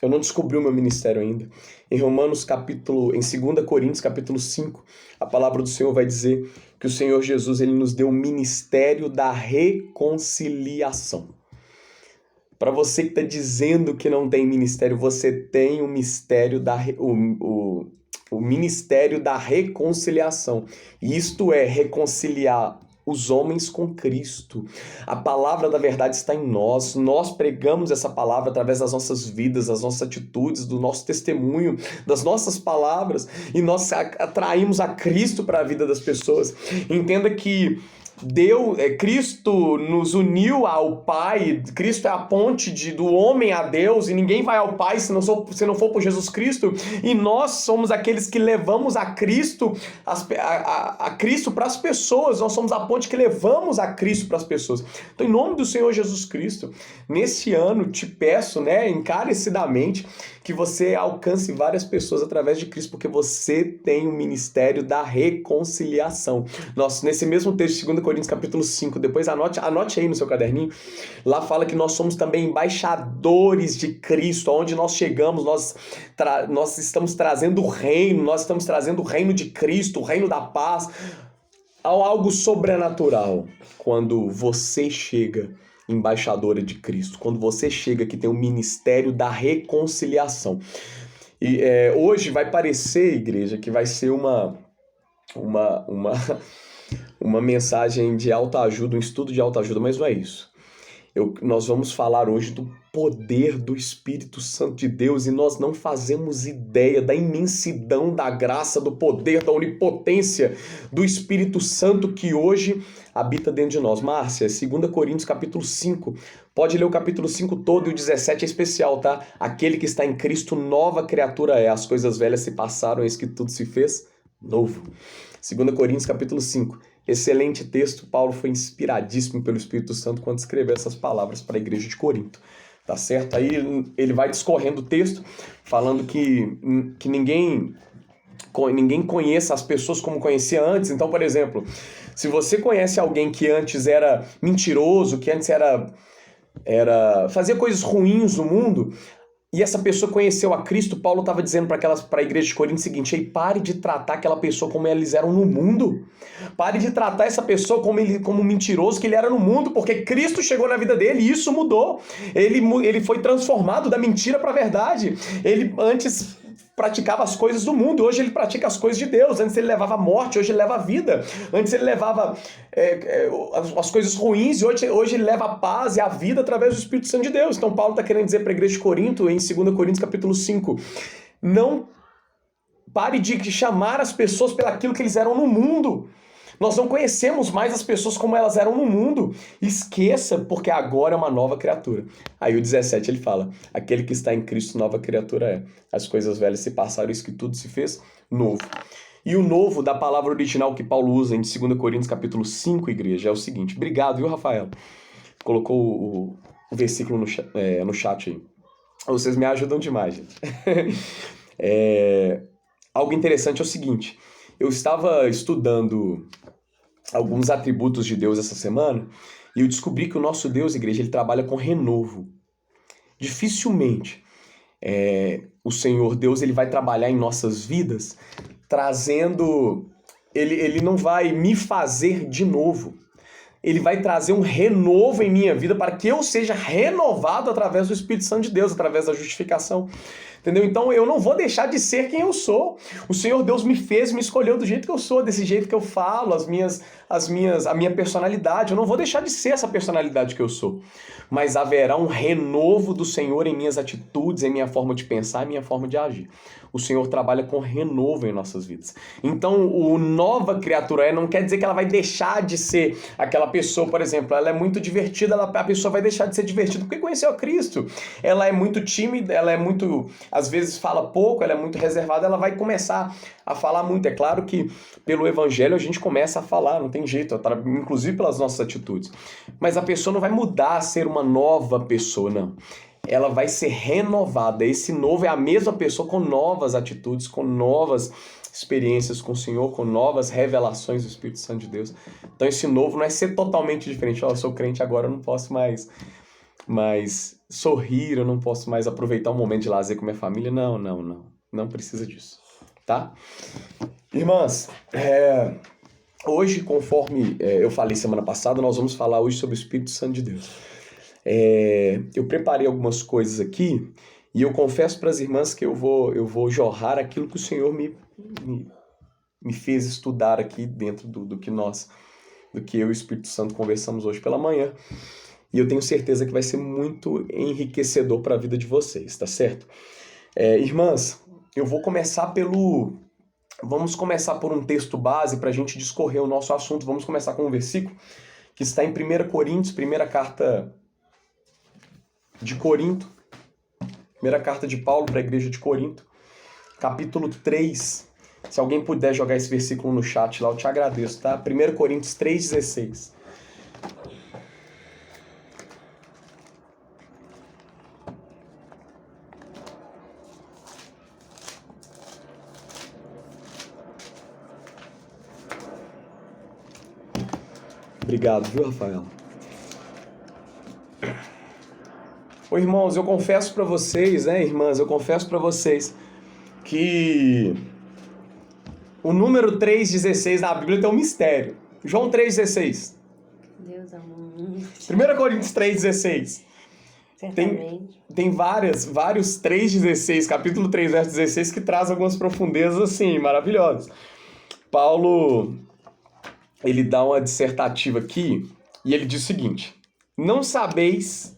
Eu não descobri o meu ministério ainda. Em em 2 Coríntios, capítulo 5, a palavra do Senhor vai dizer que o Senhor Jesus, ele nos deu o ministério da reconciliação. Para você que está dizendo que não tem ministério, você tem o mistério o ministério da reconciliação. Isto é, reconciliar os homens com Cristo. A palavra da verdade está em nós. Nós pregamos essa palavra através das nossas vidas, das nossas atitudes, do nosso testemunho, das nossas palavras, e nós atraímos a Cristo para a vida das pessoas. Entenda que Cristo nos uniu ao Pai. Cristo é a ponte do homem a Deus, e ninguém vai ao Pai se não for por Jesus Cristo, e nós somos aqueles que levamos a Cristo para as pessoas. Nós somos a ponte que levamos a Cristo para as pessoas. Então, em nome do Senhor Jesus Cristo, nesse ano te peço, encarecidamente, que você alcance várias pessoas através de Cristo, porque você tem o ministério da reconciliação. Nesse mesmo texto, 2 Coríntios capítulo 5, depois anote aí no seu caderninho, lá fala que nós somos também embaixadores de Cristo. Aonde nós chegamos, nós estamos trazendo o reino, nós estamos trazendo o reino de Cristo, o reino da paz, algo sobrenatural. Quando você chega embaixadora de Cristo, quando você chega que tem o ministério da reconciliação. E hoje vai parecer, igreja, que vai ser uma mensagem de autoajuda, um estudo de autoajuda, mas não é isso. Nós vamos falar hoje do poder do Espírito Santo de Deus, e nós não fazemos ideia da imensidão da graça, do poder, da onipotência do Espírito Santo que hoje habita dentro de nós. Márcia, 2 Coríntios capítulo 5, pode ler o capítulo 5 todo, e o 17 é especial, tá? Aquele que está em Cristo, nova criatura é. As coisas velhas se passaram, eis que tudo se fez novo. 2 Coríntios capítulo 5. Excelente texto. Paulo foi inspiradíssimo pelo Espírito Santo quando escreveu essas palavras para a igreja de Corinto. Tá certo? Aí ele vai discorrendo o texto, falando que ninguém conheça as pessoas como conhecia antes. Então, por exemplo, se você conhece alguém que antes era mentiroso, que antes fazia coisas ruins no mundo, e essa pessoa conheceu a Cristo, Paulo estava dizendo para a igreja de Corinto o seguinte: ei, pare de tratar aquela pessoa como eles eram no mundo. Pare de tratar essa pessoa como um mentiroso que ele era no mundo, porque Cristo chegou na vida dele e isso mudou. Ele foi transformado da mentira para a verdade. Ele antes praticava as coisas do mundo, hoje ele pratica as coisas de Deus. Antes ele levava a morte, hoje ele leva a vida. Antes ele levava as coisas ruins, e hoje ele leva a paz e a vida através do Espírito Santo de Deus. Então Paulo está querendo dizer para a igreja de Corinto, em 2 Coríntios capítulo 5, não pare de chamar as pessoas pelaquilo que eles eram no mundo. Nós não conhecemos mais as pessoas como elas eram no mundo. Esqueça, porque agora é uma nova criatura. Aí o 17 ele fala: aquele que está em Cristo, nova criatura é. As coisas velhas se passaram, isso que tudo se fez novo. E o novo da palavra original que Paulo usa em 2 Coríntios capítulo 5, igreja, é o seguinte. Obrigado, viu, Rafael? Colocou o versículo no chat aí. Vocês me ajudam demais, gente. Algo interessante é o seguinte. Eu estava estudando alguns atributos de Deus essa semana, e eu descobri que o nosso Deus, igreja, ele trabalha com renovo. Dificilmente o Senhor Deus ele vai trabalhar em nossas vidas trazendo... Ele não vai me fazer de novo. Ele vai trazer um renovo em minha vida para que eu seja renovado através do Espírito Santo de Deus, através da justificação. Entendeu? Então eu não vou deixar de ser quem eu sou. O Senhor Deus me fez, me escolheu do jeito que eu sou, desse jeito que eu falo, a minha personalidade. Eu não vou deixar de ser essa personalidade que eu sou. Mas haverá um renovo do Senhor em minhas atitudes, em minha forma de pensar, em minha forma de agir. O Senhor trabalha com renovo em nossas vidas. Então, o nova criatura não quer dizer que ela vai deixar de ser aquela pessoa, por exemplo, ela é muito divertida, a pessoa vai deixar de ser divertida porque conheceu a Cristo. Ela é muito tímida, ela é muito, às vezes fala pouco, ela é muito reservada, ela vai começar a falar muito. É claro que pelo Evangelho a gente começa a falar, não tem jeito, inclusive pelas nossas atitudes. Mas a pessoa não vai mudar a ser uma nova pessoa, não. Ela vai ser renovada. Esse novo é a mesma pessoa com novas atitudes, com novas experiências com o Senhor, com novas revelações do Espírito Santo de Deus. Então esse novo não é ser totalmente diferente. Eu sou crente agora, eu não posso mais sorrir, eu não posso mais aproveitar um momento de lazer com minha família. Não, não, não. Não precisa disso, tá? Irmãs, hoje, conforme eu falei semana passada, nós vamos falar hoje sobre o Espírito Santo de Deus. Eu preparei algumas coisas aqui e eu confesso para as irmãs que eu vou jorrar aquilo que o Senhor me fez estudar aqui dentro do que eu e o Espírito Santo conversamos hoje pela manhã. E eu tenho certeza que vai ser muito enriquecedor para a vida de vocês, tá certo? Irmãs, eu vou começar Vamos começar por um texto base para a gente discorrer o nosso assunto. Vamos começar com um versículo que está em 1 Coríntios, primeira carta de Corinto, primeira carta de Paulo para a igreja de Corinto, capítulo 3. Se alguém puder jogar esse versículo no chat lá, eu te agradeço, tá? 1 Coríntios 3,16. Obrigado, viu, Rafael? Ô, irmãos, eu confesso para vocês, irmãs, eu confesso para vocês que o número 3,16 na Bíblia tem um mistério. João 3,16. Deus amou o mundo. 1 Coríntios 3,16. Tem vários 3,16, capítulo 3, verso 16, que traz algumas profundezas assim, maravilhosas. Paulo, ele dá uma dissertativa aqui e ele diz o seguinte: não sabeis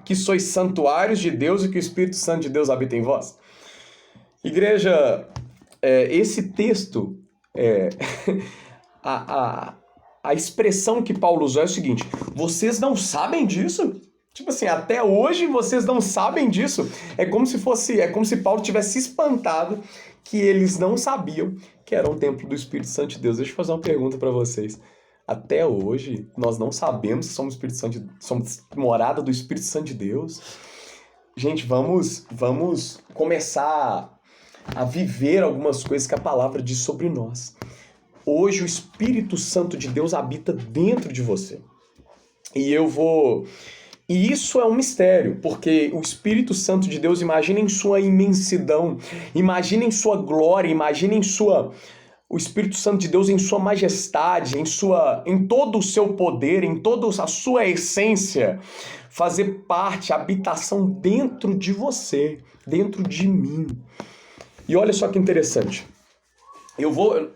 que sois santuários de Deus e que o Espírito Santo de Deus habita em vós? Igreja, esse texto, a expressão que Paulo usou é o seguinte: vocês não sabem disso? Tipo assim, até hoje vocês não sabem disso? É como se Paulo tivesse espantado que eles não sabiam que era um templo do Espírito Santo de Deus. Deixa eu fazer uma pergunta para vocês. Até hoje, nós não sabemos que somos morada do Espírito Santo de Deus? Gente, vamos começar a viver algumas coisas que a palavra diz sobre nós. Hoje o Espírito Santo de Deus habita dentro de você. E isso é um mistério, porque o Espírito Santo de Deus, imaginem sua imensidão, imaginem sua glória, imaginem o Espírito Santo de Deus em sua majestade, em todo o seu poder, em toda a sua essência, fazer parte, habitação dentro de você, dentro de mim. E olha só que interessante.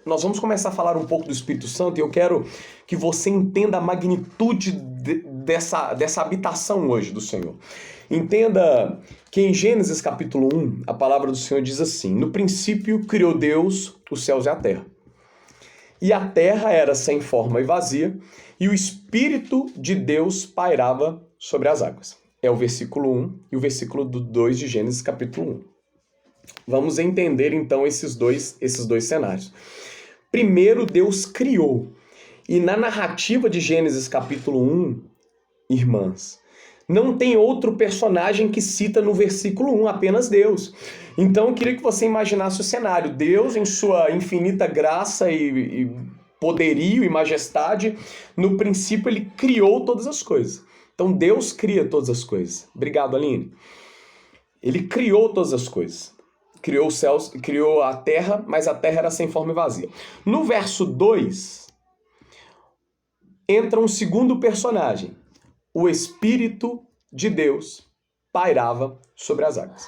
Nós vamos começar a falar um pouco do Espírito Santo e eu quero que você entenda a magnitude dessa habitação hoje do Senhor. Entenda que em Gênesis capítulo 1, a palavra do Senhor diz assim: no princípio criou Deus os céus e a terra. E a terra era sem forma e vazia, e o Espírito de Deus pairava sobre as águas. É o versículo 1 e o versículo 2 de Gênesis capítulo 1. Vamos entender então esses dois cenários. Primeiro, Deus criou. E na narrativa de Gênesis capítulo 1, irmãs, não tem outro personagem que cita no versículo 1, apenas Deus. Então eu queria que você imaginasse o cenário. Deus, em sua infinita graça e poderio e majestade, no princípio ele criou todas as coisas. Então Deus cria todas as coisas. Obrigado, Aline. Ele criou todas as coisas. Criou os céus, criou a terra, mas a terra era sem forma e vazia. No verso 2, entra um segundo personagem. O Espírito de Deus pairava sobre as águas.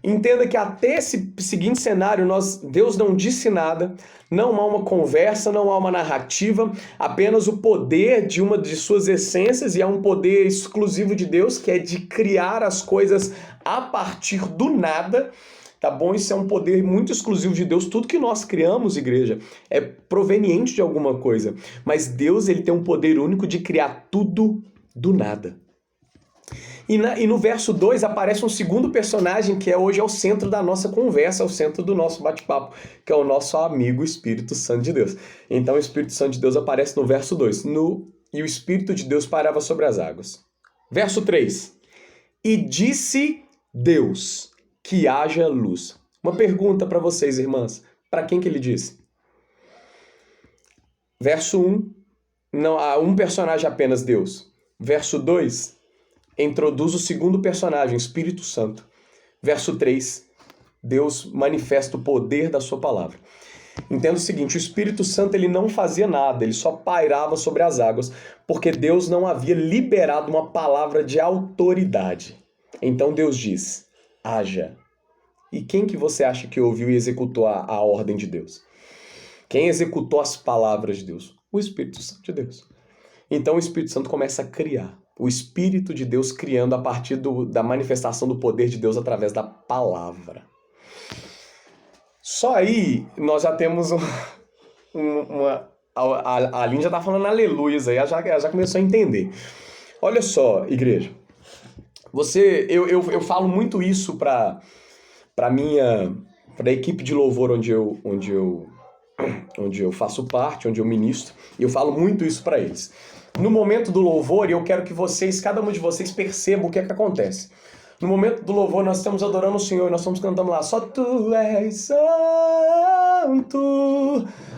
Entenda que até esse seguinte cenário, Deus não disse nada, não há uma conversa, não há uma narrativa, apenas o poder de uma de suas essências, e é um poder exclusivo de Deus, que é de criar as coisas a partir do nada. Tá bom? Isso é um poder muito exclusivo de Deus. Tudo que nós criamos, igreja, é proveniente de alguma coisa. Mas Deus, ele tem um poder único de criar tudo do nada. E no verso 2 aparece um segundo personagem que hoje é o centro da nossa conversa, é o centro do nosso bate-papo, que é o nosso amigo Espírito Santo de Deus. Então o Espírito Santo de Deus aparece no verso 2. E o Espírito de Deus pairava sobre as águas. Verso 3. E disse Deus: que haja luz. Uma pergunta para vocês, irmãs. Para quem que ele disse? Verso 1, não há um personagem apenas, Deus. Verso 2, introduz o segundo personagem, Espírito Santo. Verso 3, Deus manifesta o poder da sua palavra. Entenda o seguinte, o Espírito Santo ele não fazia nada, ele só pairava sobre as águas, porque Deus não havia liberado uma palavra de autoridade. Então Deus diz, haja. E quem que você acha que ouviu e executou a ordem de Deus? Quem executou as palavras de Deus? O Espírito Santo de Deus. Então o Espírito Santo começa a criar. O Espírito de Deus criando a partir da manifestação do poder de Deus através da palavra. Só aí nós já temos a Aline já tá falando aleluias aí, ela já começou a entender. Olha só, igreja. Eu falo muito isso para a equipe de louvor onde eu faço parte, onde eu ministro, e eu falo muito isso para eles. No momento do louvor, eu quero que vocês, cada um de vocês, percebam o que é que acontece. No momento do louvor, nós estamos adorando o Senhor, nós estamos cantando lá, só Tu és santo,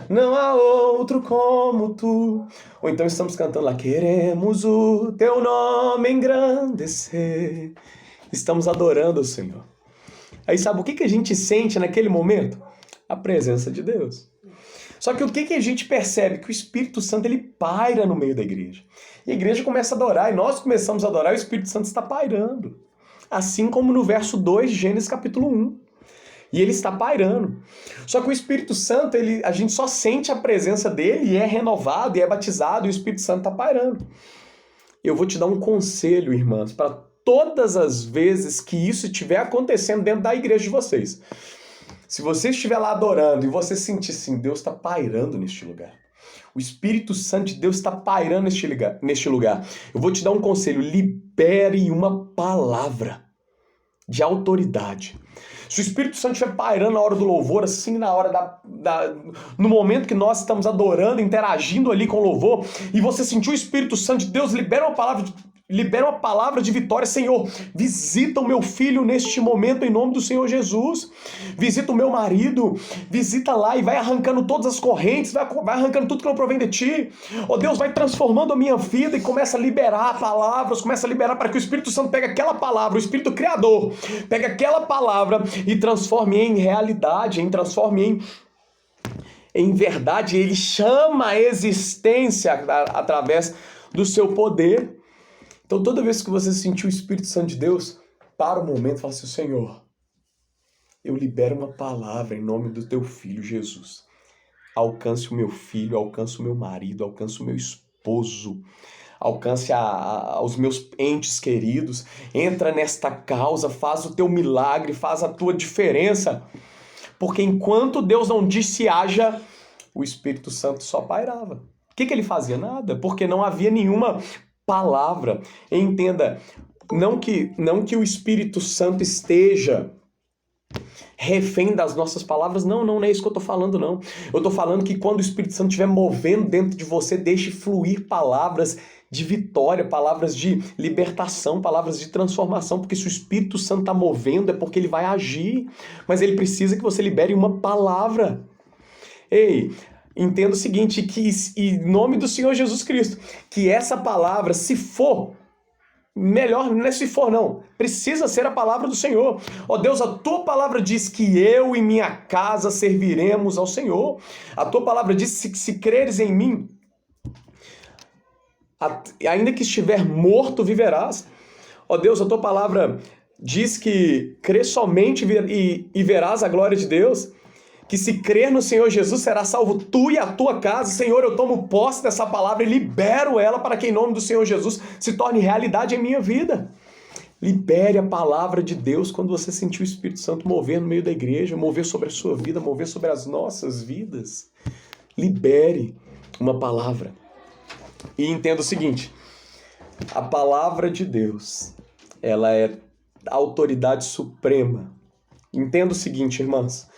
não há outro como Tu. Ou então estamos cantando lá, queremos o Teu nome engrandecer. Estamos adorando o Senhor. Aí sabe o que a gente sente naquele momento? A presença de Deus. Só que o que a gente percebe? Que o Espírito Santo ele paira no meio da igreja. E a igreja começa a adorar, e nós começamos a adorar, e o Espírito Santo está pairando. Assim como no verso 2 de Gênesis capítulo 1. E ele está pairando. Só que o Espírito Santo, a gente só sente a presença dele e é renovado, e é batizado, e o Espírito Santo está pairando. Eu vou te dar um conselho, irmãs, para todas as vezes que isso estiver acontecendo dentro da igreja de vocês. Se você estiver lá adorando e você sentir assim, Deus está pairando neste lugar. O Espírito Santo de Deus está pairando neste lugar. Eu vou te dar um conselho, libere uma palavra de autoridade. Se o Espírito Santo estiver pairando na hora do louvor, assim na hora no momento que nós estamos adorando, interagindo ali com o louvor, e você sentiu o Espírito Santo de Deus, libera uma palavra de vitória. Senhor, visita o meu filho neste momento em nome do Senhor Jesus. Visita o meu marido, visita lá e vai arrancando todas as correntes, vai arrancando tudo que não provém de ti. Oh Deus, vai transformando a minha vida e começa a liberar palavras, começa a liberar para que o Espírito Santo pegue aquela palavra, o Espírito Criador, pegue aquela palavra e transforme em realidade, transforme em verdade. Ele chama a existência através do seu poder. Então, toda vez que você sentir o Espírito Santo de Deus, para o momento e fala assim, Senhor, eu libero uma palavra em nome do Teu Filho, Jesus. Alcance o meu filho, alcance o meu marido, alcance o meu esposo, alcance os meus entes queridos. Entra nesta causa, faz o Teu milagre, faz a Tua diferença. Porque enquanto Deus não disse haja, o Espírito Santo só pairava. O que ele fazia? Nada, porque não havia nenhuma palavra. Entenda, não que o Espírito Santo esteja refém das nossas palavras, não é isso que eu tô falando, não. Eu tô falando que quando o Espírito Santo estiver movendo dentro de você, deixe fluir palavras de vitória, palavras de libertação, palavras de transformação, porque se o Espírito Santo tá movendo é porque ele vai agir, mas ele precisa que você libere uma palavra. Ei, entenda o seguinte, que em nome do Senhor Jesus Cristo, que essa palavra, se for, melhor não é se for não, precisa ser a palavra do Senhor. Ó Deus, a Tua palavra diz que eu e minha casa serviremos ao Senhor. A Tua palavra diz que se creres em mim, ainda que estiver morto, viverás. Ó Deus, a Tua palavra diz que crê somente e verás a glória de Deus. Que se crer no Senhor Jesus, será salvo tu e a tua casa. Senhor, eu tomo posse dessa palavra e libero ela para que em nome do Senhor Jesus se torne realidade em minha vida. Libere a palavra de Deus quando você sentir o Espírito Santo mover no meio da igreja, mover sobre a sua vida, mover sobre as nossas vidas. Libere uma palavra. E entenda o seguinte, a palavra de Deus, ela é a autoridade suprema. Entenda o seguinte, irmãs,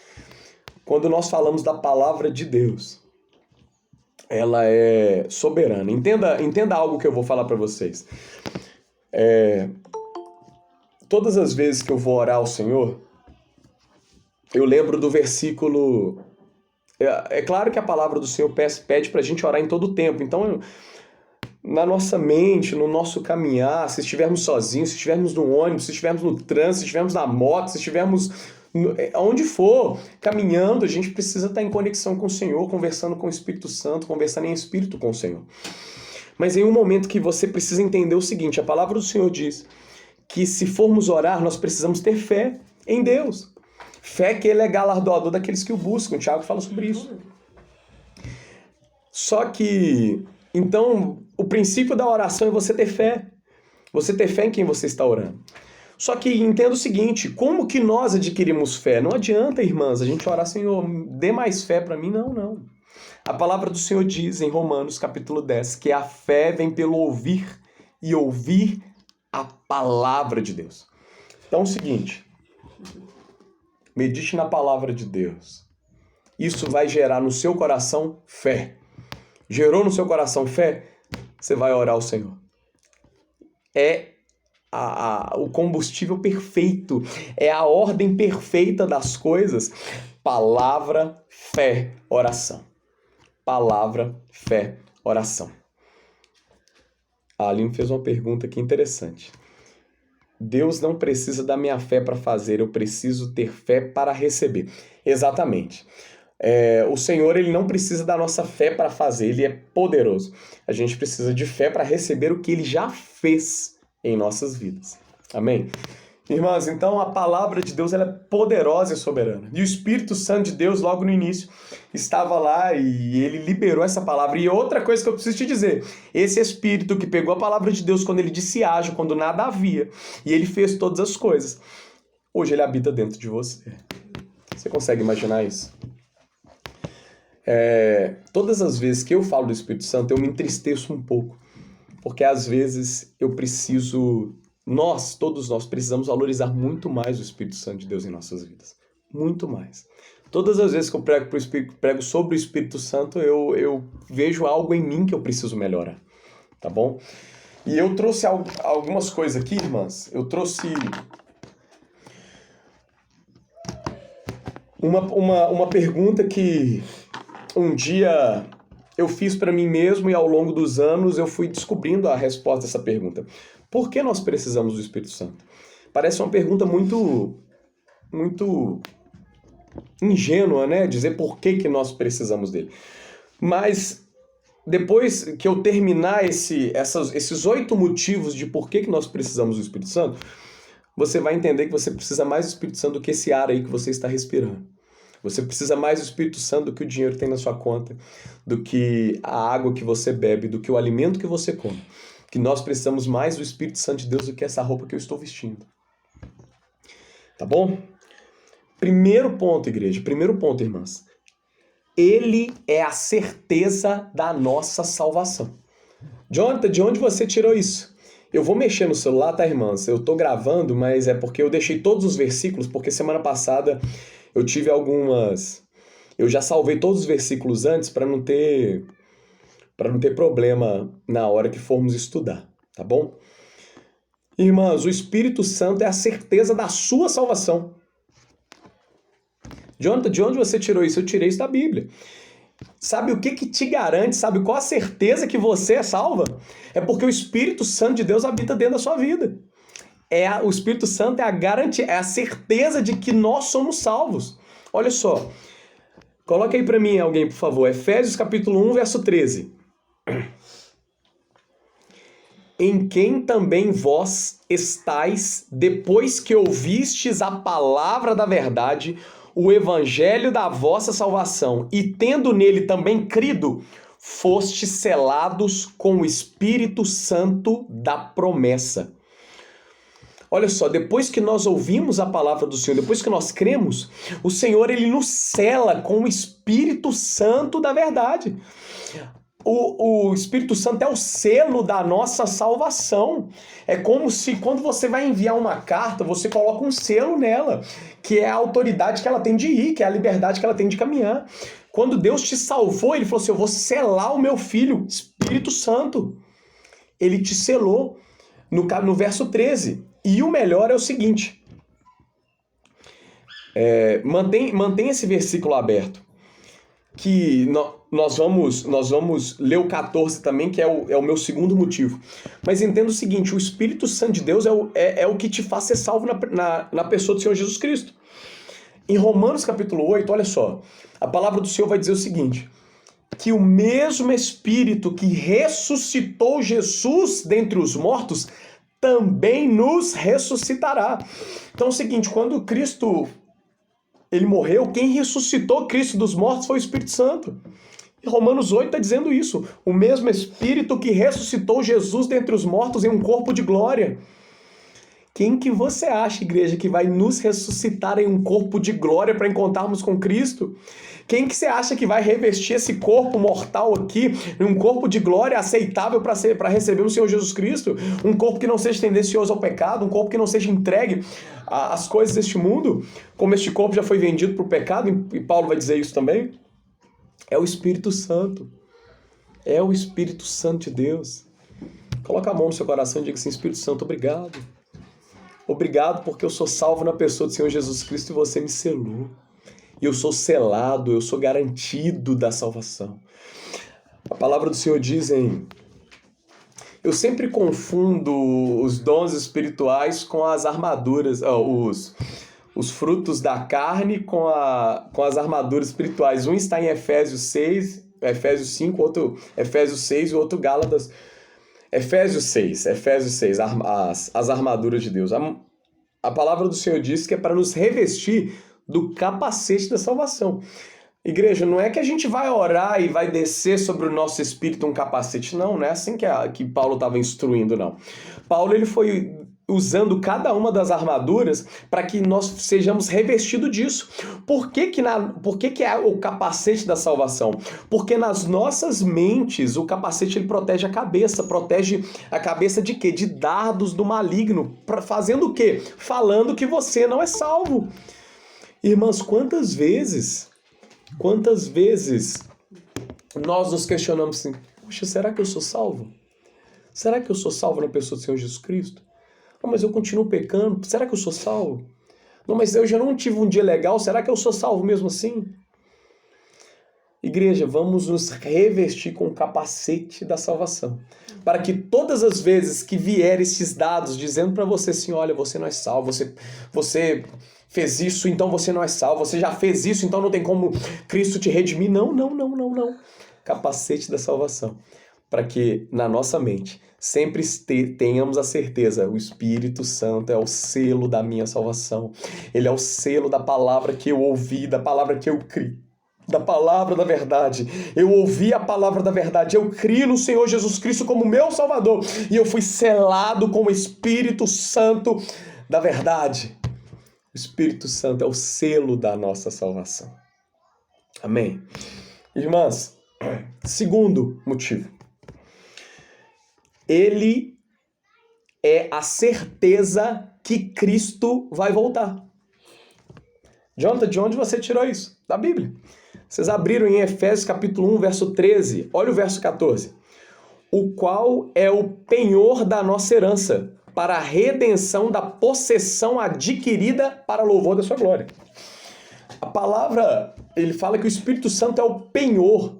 quando nós falamos da palavra de Deus, ela é soberana. Entenda algo que eu vou falar para vocês. Todas as vezes que eu vou orar ao Senhor, eu lembro do versículo... É claro que a palavra do Senhor pede para a gente orar em todo o tempo. Então, na nossa mente, no nosso caminhar, se estivermos sozinhos, se estivermos no ônibus, se estivermos no trânsito, se estivermos na moto, se estivermos onde for, caminhando, a gente precisa estar em conexão com o Senhor, conversando com o Espírito Santo, conversando em espírito com o Senhor. Mas em um momento que você precisa entender o seguinte, a palavra do Senhor diz que se formos orar, nós precisamos ter fé em Deus. Fé que Ele é galardoador daqueles que o buscam. O Tiago fala sobre isso. Só que, então, o princípio da oração é você ter fé. Você ter fé em quem você está orando. Só que entenda o seguinte, como que nós adquirimos fé? Não adianta, irmãs, a gente orar, Senhor, dê mais fé para mim. Não. A palavra do Senhor diz em Romanos, capítulo 10, que a fé vem pelo ouvir e ouvir a palavra de Deus. Então é o seguinte, medite na palavra de Deus. Isso vai gerar no seu coração fé. Gerou no seu coração fé? Você vai orar ao Senhor. É o combustível perfeito, é a ordem perfeita das coisas. Palavra, fé, oração. Palavra, fé, oração. A Aline fez uma pergunta aqui interessante. Deus não precisa da minha fé para fazer, eu preciso ter fé para receber. Exatamente. O Senhor, Ele não precisa da nossa fé para fazer, Ele é poderoso. A gente precisa de fé para receber o que Ele já fez em nossas vidas. Amém? Irmãs, então a palavra de Deus ela é poderosa e soberana. E o Espírito Santo de Deus, logo no início, estava lá e ele liberou essa palavra. E outra coisa que eu preciso te dizer, esse Espírito que pegou a palavra de Deus quando ele disse haja, quando nada havia, e ele fez todas as coisas, hoje ele habita dentro de você. Você consegue imaginar isso? Todas as vezes que eu falo do Espírito Santo, eu me entristeço um pouco. Porque às vezes eu preciso... todos nós precisamos valorizar muito mais o Espírito Santo de Deus em nossas vidas. Muito mais. Todas as vezes que eu prego sobre o Espírito Santo, eu vejo algo em mim que eu preciso melhorar. Tá bom? E eu trouxe algumas coisas aqui, irmãs. Eu trouxe uma pergunta que um dia eu fiz para mim mesmo e ao longo dos anos eu fui descobrindo a resposta dessa pergunta. Por que nós precisamos do Espírito Santo? Parece uma pergunta muito ingênua, né? Dizer por que nós precisamos dele. Mas depois que eu terminar esses 8 motivos de por que nós precisamos do Espírito Santo, você vai entender que você precisa mais do Espírito Santo do que esse ar aí que você está respirando. Você precisa mais do Espírito Santo do que o dinheiro que tem na sua conta, do que a água que você bebe, do que o alimento que você come. Que nós precisamos mais do Espírito Santo de Deus do que essa roupa que eu estou vestindo. Tá bom? Primeiro ponto, igreja. Primeiro ponto, irmãs. Ele é a certeza da nossa salvação. Jonathan, de onde você tirou isso? Eu vou mexer no celular, tá, irmãs? Eu tô gravando, mas é porque eu deixei todos os versículos, porque semana passada eu tive algumas... Eu já salvei todos os versículos antes para não ter problema na hora que formos estudar, tá bom? Irmãs, o Espírito Santo é a certeza da sua salvação. Jonathan, de onde você tirou isso? Eu tirei isso da Bíblia. Sabe o que te garante? Sabe qual a certeza que você é salva? É porque o Espírito Santo de Deus habita dentro da sua vida. O Espírito Santo é a garantia, é a certeza de que nós somos salvos. Olha só. Coloca aí para mim alguém, por favor. Efésios capítulo 1, verso 13. Em quem também vós estáis, depois que ouvistes a palavra da verdade, o evangelho da vossa salvação, e tendo nele também crido, fostes selados com o Espírito Santo da promessa. Olha só, depois que nós ouvimos a palavra do Senhor, depois que nós cremos, o Senhor ele nos sela com o Espírito Santo da verdade. O Espírito Santo é o selo da nossa salvação. É como se quando você vai enviar uma carta, você coloca um selo nela, que é a autoridade que ela tem de ir, que é a liberdade que ela tem de caminhar. Quando Deus te salvou, ele falou assim, eu vou selar o meu filho, Espírito Santo. Ele te selou no verso 13. E o melhor é o seguinte, mantém esse versículo aberto, nós vamos ler o 14 também, que é o meu segundo motivo. Mas entenda o seguinte, o Espírito Santo de Deus é o que te faz ser salvo na pessoa do Senhor Jesus Cristo. Em Romanos capítulo 8, olha só, a palavra do Senhor vai dizer o seguinte, que o mesmo Espírito que ressuscitou Jesus dentre os mortos também nos ressuscitará. Então é o seguinte, quando Cristo ele morreu, quem ressuscitou Cristo dos mortos foi o Espírito Santo. E Romanos 8 está dizendo isso. O mesmo Espírito que ressuscitou Jesus dentre os mortos em um corpo de glória. Quem que você acha, igreja, que vai nos ressuscitar em um corpo de glória para encontrarmos com Cristo? Quem que você acha que vai revestir esse corpo mortal aqui em um corpo de glória aceitável para receber o Senhor Jesus Cristo? Um corpo que não seja tendencioso ao pecado, um corpo que não seja entregue às coisas deste mundo, como este corpo já foi vendido para o pecado, e Paulo vai dizer isso também. É o Espírito Santo. É o Espírito Santo de Deus. Coloca a mão no seu coração e diga assim, Espírito Santo, obrigado. Obrigado porque eu sou salvo na pessoa do Senhor Jesus Cristo e você me selou. E eu sou selado, eu sou garantido da salvação. A palavra do Senhor diz eu sempre confundo os dons espirituais com as armaduras, os frutos da carne com as armaduras espirituais. Um está em Efésios 5, outro Efésios 6 e outro Gálatas. Efésios 6, as armaduras de Deus. A palavra do Senhor diz que é para nos revestir do capacete da salvação. Igreja, não é que a gente vai orar e vai descer sobre o nosso espírito um capacete, não é assim que Paulo estava instruindo, não. Paulo ele foi usando cada uma das armaduras para que nós sejamos revestidos disso. Por que é o capacete da salvação? Porque nas nossas mentes o capacete ele protege a cabeça de quê? De dardos do maligno. Fazendo o quê? Falando que você não é salvo. Irmãs, quantas vezes nós nos questionamos assim, poxa, será que eu sou salvo? Será que eu sou salvo na pessoa do Senhor Jesus Cristo? Não, mas eu continuo pecando, será que eu sou salvo? Não, mas eu já não tive um dia legal, será que eu sou salvo mesmo assim? Igreja, vamos nos revestir com o capacete da salvação, para que todas as vezes que vier esses dados dizendo para você assim, olha, você não é salvo, você fez isso, então você não é salvo, você já fez isso, então não tem como Cristo te redimir. Não. Capacete da salvação, para que na nossa mente sempre tenhamos a certeza, o Espírito Santo é o selo da minha salvação, ele é o selo da palavra que eu ouvi, da palavra que eu criei, da palavra da verdade. Eu ouvi a palavra da verdade, eu criei no Senhor Jesus Cristo como meu Salvador, e eu fui selado com o Espírito Santo da verdade. O Espírito Santo é o selo da nossa salvação. Amém? Irmãs, segundo motivo. Ele é a certeza que Cristo vai voltar. Jonathan, de onde você tirou isso? Da Bíblia. Vocês abriram em Efésios capítulo 1, verso 13. Olha o verso 14. O qual é o penhor da nossa herança, para a redenção da possessão adquirida para louvor da sua glória. A palavra, ele fala que o Espírito Santo é o penhor.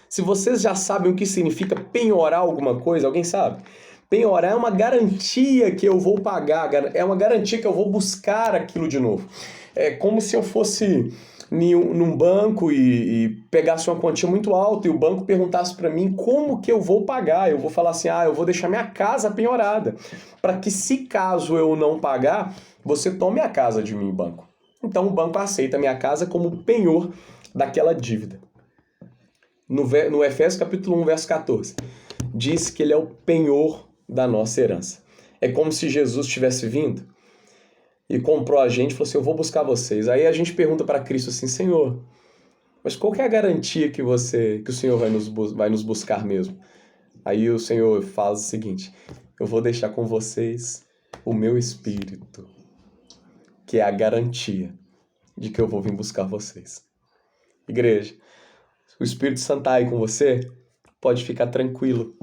Se vocês já sabem o que significa penhorar alguma coisa, alguém sabe? Penhorar é uma garantia que eu vou pagar, é uma garantia que eu vou buscar aquilo de novo. É como se eu fosse num banco e pegasse uma quantia muito alta e o banco perguntasse para mim como que eu vou pagar. Eu vou falar assim, eu vou deixar minha casa penhorada, para que se caso eu não pagar, você tome a casa de mim, banco. Então o banco aceita a minha casa como penhor daquela dívida. No Efésios capítulo 1, verso 14, diz que ele é o penhor da nossa herança. É como se Jesus tivesse vindo e comprou a gente e falou assim, eu vou buscar vocês. Aí a gente pergunta para Cristo assim, Senhor, mas qual que é a garantia que o Senhor vai nos buscar mesmo? Aí o Senhor fala o seguinte, eu vou deixar com vocês o meu Espírito, que é a garantia de que eu vou vir buscar vocês. Igreja, o Espírito Santo está aí com você? Pode ficar tranquilo,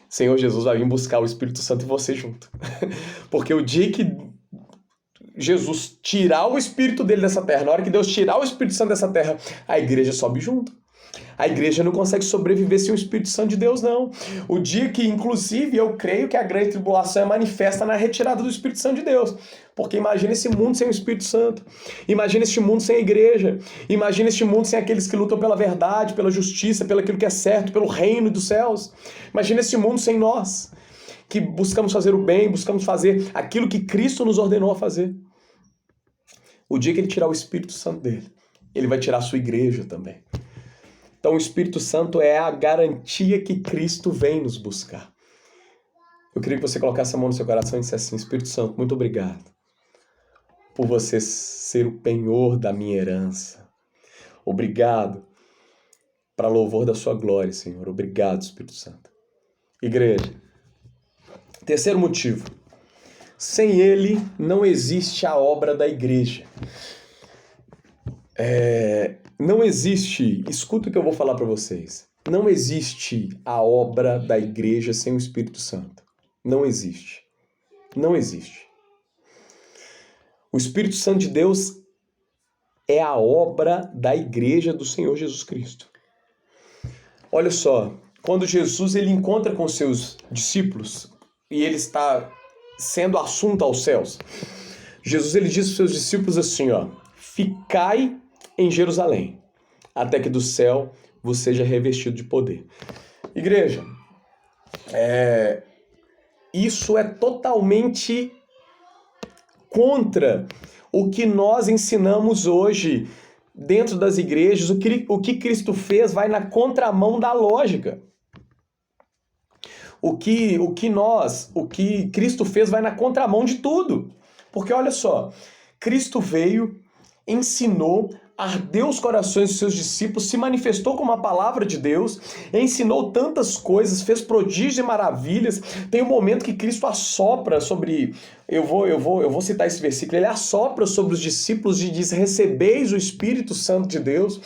Senhor Jesus vai vir buscar o Espírito Santo e você junto. Porque o dia que Jesus tirar o Espírito dele dessa terra, na hora que Deus tirar o Espírito Santo dessa terra, a igreja sobe junto. A igreja não consegue sobreviver sem o Espírito Santo de Deus, não. O dia que, inclusive, eu creio que a grande tribulação é manifesta na retirada do Espírito Santo de Deus. Porque imagina esse mundo sem o Espírito Santo. Imagina este mundo sem a igreja. Imagina este mundo sem aqueles que lutam pela verdade, pela justiça, pelo aquilo que é certo, pelo reino dos céus. Imagina esse mundo sem nós, que buscamos fazer o bem, buscamos fazer aquilo que Cristo nos ordenou a fazer. O dia que ele tirar o Espírito Santo dele, ele vai tirar a sua igreja também. Então o Espírito Santo é a garantia que Cristo vem nos buscar. Eu queria que você colocasse a mão no seu coração e dissesse assim: Espírito Santo, muito obrigado por você ser o penhor da minha herança. Obrigado para louvor da sua glória, Senhor. Obrigado, Espírito Santo. Igreja, terceiro motivo. Sem ele não existe a obra da igreja. Não existe, escuta o que eu vou falar para vocês. Não existe a obra da igreja sem o Espírito Santo. Não existe. Não existe. O Espírito Santo de Deus é a obra da igreja do Senhor Jesus Cristo. Olha só, quando Jesus ele encontra com seus discípulos e ele está sendo assunto aos céus, Jesus ele diz aos seus discípulos assim, ó: ficai em Jerusalém, até que do céu vos seja revestido de poder. Igreja, isso é totalmente contra o que nós ensinamos hoje dentro das igrejas. O que Cristo fez vai na contramão da lógica. O que Cristo fez vai na contramão de tudo. Porque olha só, Cristo veio, ensinou, ardeu os corações dos seus discípulos, se manifestou como a palavra de Deus, ensinou tantas coisas, fez prodígios e maravilhas. Tem um momento que Cristo assopra sobre, eu vou citar esse versículo, ele assopra sobre os discípulos e diz: recebeis o Espírito Santo de Deus.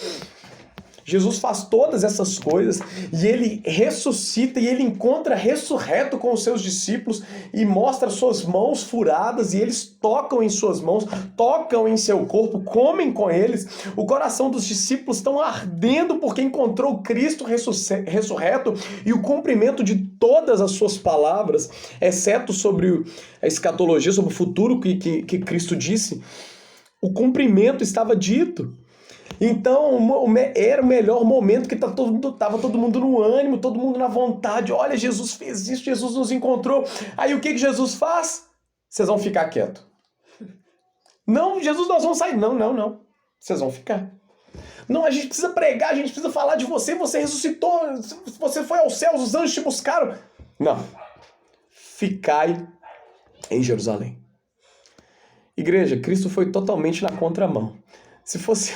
Jesus faz todas essas coisas e ele ressuscita e ele encontra ressurreto com os seus discípulos e mostra suas mãos furadas e eles tocam em suas mãos, tocam em seu corpo, comem com eles. O coração dos discípulos estão ardendo porque encontrou Cristo ressurreto e o cumprimento de todas as suas palavras, exceto sobre a escatologia, sobre o futuro que Cristo disse. O cumprimento estava dito. Então era o melhor momento, que estava todo mundo no ânimo, todo mundo na vontade. Olha, Jesus fez isso, Jesus nos encontrou. Aí o que Jesus faz? Vocês vão ficar quietos. Não, Jesus, nós vamos sair. Não. Vocês vão ficar. Não, a gente precisa pregar, a gente precisa falar de você. Você ressuscitou, você foi aos céus, os anjos te buscaram. Não. Ficai em Jerusalém. Igreja, Cristo foi totalmente na contramão. Se fosse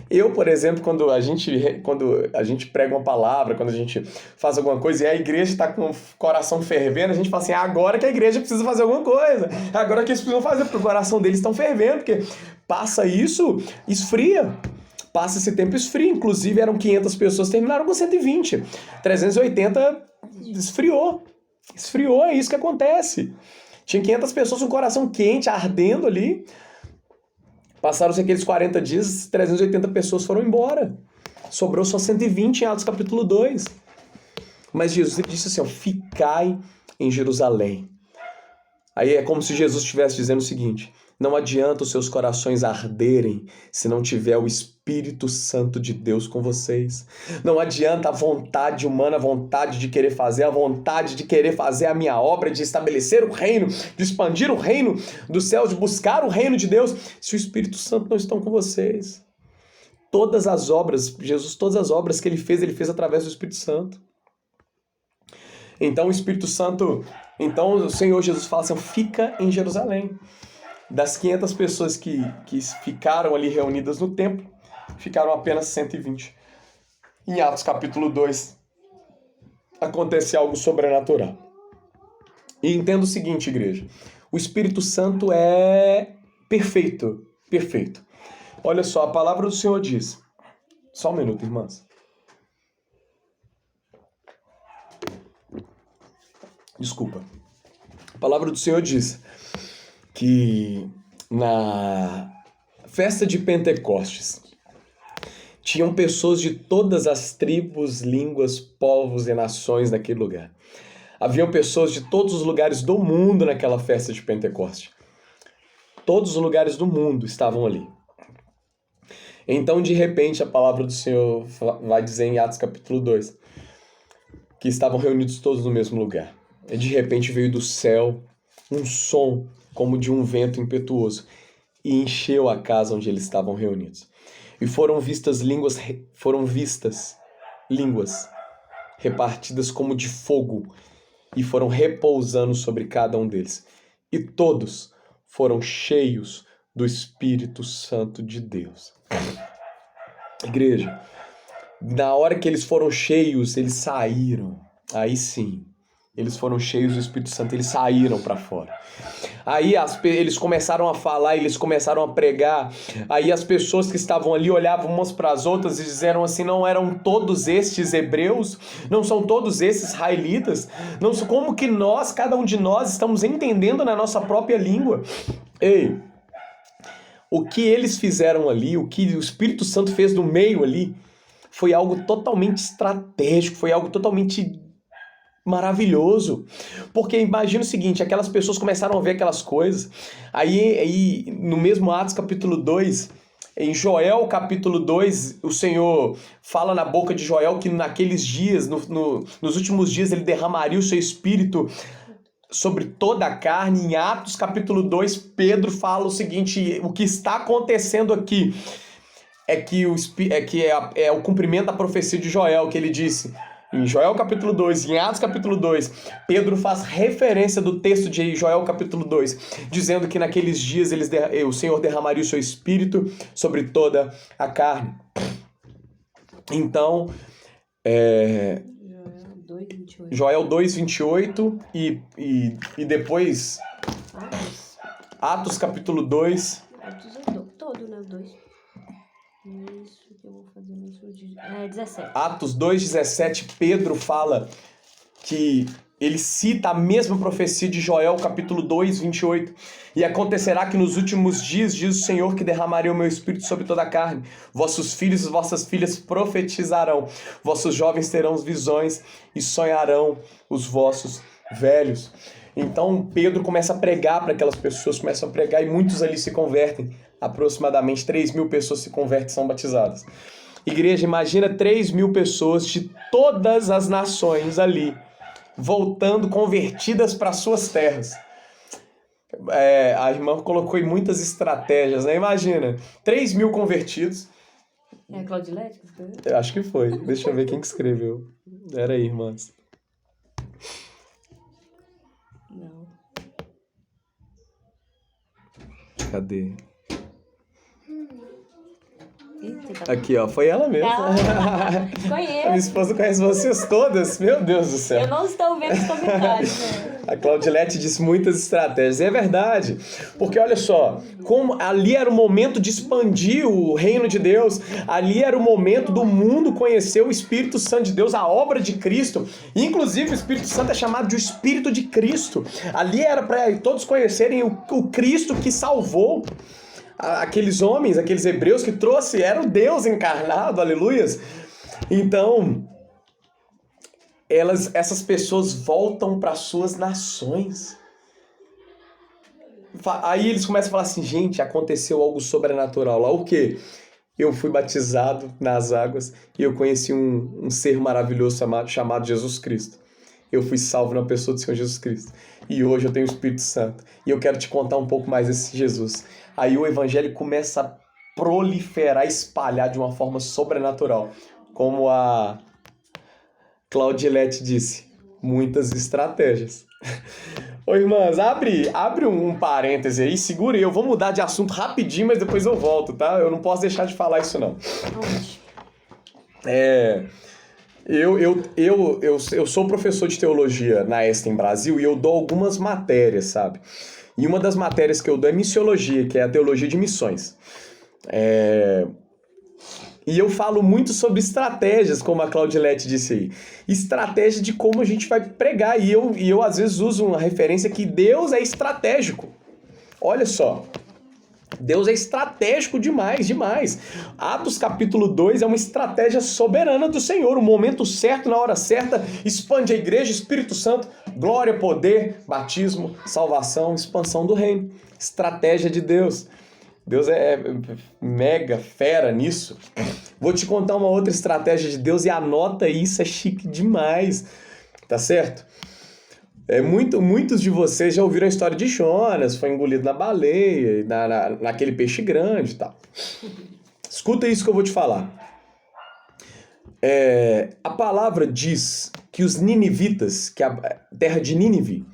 eu, por exemplo, quando a gente prega uma palavra, quando a gente faz alguma coisa e a igreja está com o coração fervendo, a gente fala assim: agora que a igreja precisa fazer alguma coisa, agora que eles precisam fazer, porque o coração deles estão fervendo, porque passa isso, esfria. Passa esse tempo, esfria. Inclusive eram 500 pessoas, terminaram com 120. 380 esfriou. Esfriou, é isso que acontece. Tinha 500 pessoas com o coração quente, ardendo ali. Passaram-se aqueles 40 dias, 380 pessoas foram embora. Sobrou só 120 em Atos capítulo 2. Mas Jesus disse assim: ó, ficai em Jerusalém. Aí é como se Jesus estivesse dizendo o seguinte: não adianta os seus corações arderem se não tiver o Espírito Santo de Deus com vocês. Não adianta a vontade humana, a vontade de querer fazer, a vontade de querer fazer a minha obra, de estabelecer o reino, de expandir o reino do céu, de buscar o reino de Deus, se o Espírito Santo não está com vocês. Todas as obras que ele fez através do Espírito Santo. Então o Espírito Santo, então o Senhor Jesus fala assim: fica em Jerusalém. Das 500 pessoas que ficaram ali reunidas no templo, ficaram apenas 120. Em Atos capítulo 2, acontece algo sobrenatural. E entenda o seguinte, igreja: o Espírito Santo é perfeito, perfeito. Olha só, a palavra do Senhor diz. Só um minuto, irmãs. Desculpa. A palavra do Senhor diz que Na festa de Pentecostes, tinham pessoas de todas as tribos, línguas, povos e nações naquele lugar. Haviam pessoas de todos os lugares do mundo naquela festa de Pentecostes. Todos os lugares do mundo estavam ali. Então, de repente, a palavra do Senhor vai dizer em Atos capítulo 2, que estavam reunidos todos no mesmo lugar. E de repente veio do céu um som como de um vento impetuoso e encheu a casa onde eles estavam reunidos. E foram vistas línguas repartidas como de fogo e foram repousando sobre cada um deles. E todos foram cheios do Espírito Santo de Deus. Igreja, na hora que eles foram cheios, eles saíram. Aí sim, eles foram cheios do Espírito Santo, eles saíram para fora. Aí eles começaram a falar, eles começaram a pregar. Aí as pessoas que estavam ali olhavam umas para as outras e disseram assim: não eram todos estes hebreus? Não são todos esses israelitas? Não, como que nós, cada um de nós, estamos entendendo na nossa própria língua? Ei, o que eles fizeram ali, o que o Espírito Santo fez no meio ali, foi algo totalmente estratégico, foi algo totalmente maravilhoso. Porque imagina o seguinte, aquelas pessoas começaram a ver aquelas coisas, aí no mesmo Atos capítulo 2, em Joel capítulo 2, o Senhor fala na boca de Joel que naqueles dias, nos últimos dias, ele derramaria o seu Espírito sobre toda a carne. Em Atos capítulo 2, Pedro fala o seguinte: o que está acontecendo aqui é o cumprimento da profecia de Joel, que ele disse em Joel capítulo 2, em Atos capítulo 2, Pedro faz referência do texto de Joel capítulo 2, dizendo que naqueles dias o Senhor derramaria o seu Espírito sobre toda a carne. Então, Joel 2:28 e depois Atos capítulo 2. Atos todo, né? 2. Isso que eu vou fazer nisso. 17. Atos 2:17, Pedro fala que ele cita a mesma profecia de Joel capítulo 2:28. E acontecerá que nos últimos dias, diz o Senhor, que derramarei o meu Espírito sobre toda a carne. Vossos filhos e vossas filhas profetizarão. Vossos jovens terão visões e sonharão os vossos velhos. Então Pedro começa a pregar para aquelas pessoas, começa a pregar e muitos ali se convertem. Aproximadamente 3.000 pessoas se convertem e são batizadas. Igreja, imagina 3.000 pessoas de todas as nações ali, voltando convertidas para suas terras. A irmã colocou em muitas estratégias, né? Imagina, 3.000 convertidos. É a Claudilete que escreveu? Eu acho que foi. Deixa eu ver quem que escreveu. Era aí, irmãs. Não. Cadê? Eita, Aqui, ó, foi ela mesmo. Conheço. A minha esposa conhece vocês todas. Meu Deus do céu. Eu não estou vendo os comentários, né? A Claudilete disse muitas estratégias. E é verdade. Porque olha só, como ali era o momento de expandir o reino de Deus. Ali era o momento do mundo conhecer o Espírito Santo de Deus, a obra de Cristo. Inclusive o Espírito Santo é chamado de Espírito de Cristo. Ali era para todos conhecerem o Cristo que salvou aqueles homens, aqueles hebreus que trouxe, era o Deus encarnado, aleluias. Então, essas pessoas voltam para suas nações. Aí eles começam a falar assim: gente, aconteceu algo sobrenatural lá. O quê? Eu fui batizado nas águas e eu conheci um ser maravilhoso chamado Jesus Cristo. Eu fui salvo na pessoa do Senhor Jesus Cristo. E hoje eu tenho o Espírito Santo. E eu quero te contar um pouco mais desse Jesus. Aí o evangelho começa a proliferar, espalhar de uma forma sobrenatural. Como a Claudilete disse, muitas estratégias. Ô irmãs, abre um parêntese aí, segura aí. Eu vou mudar de assunto rapidinho, mas depois eu volto, tá? Eu não posso deixar de falar isso não. Eu sou professor de teologia na Estem Brasil e eu dou algumas matérias, sabe? E uma das matérias que eu dou é missiologia, que é a teologia de missões. E eu falo muito sobre estratégias, como a Claudilete disse aí. Estratégia de como a gente vai pregar. E eu às vezes uso uma referência que Deus é estratégico. Olha só. Deus é estratégico demais, demais. Atos capítulo 2 é uma estratégia soberana do Senhor. O momento certo, na hora certa, expande a igreja, Espírito Santo, glória, poder, batismo, salvação, expansão do reino. Estratégia de Deus. Deus é mega fera nisso. Vou te contar uma outra estratégia de Deus e anota isso, é chique demais. Tá certo? Muitos de vocês já ouviram a história de Jonas, foi engolido na baleia, naquele peixe grande e tal. Escuta isso que eu vou te falar. A palavra diz que os ninivitas, que a terra de Nínive,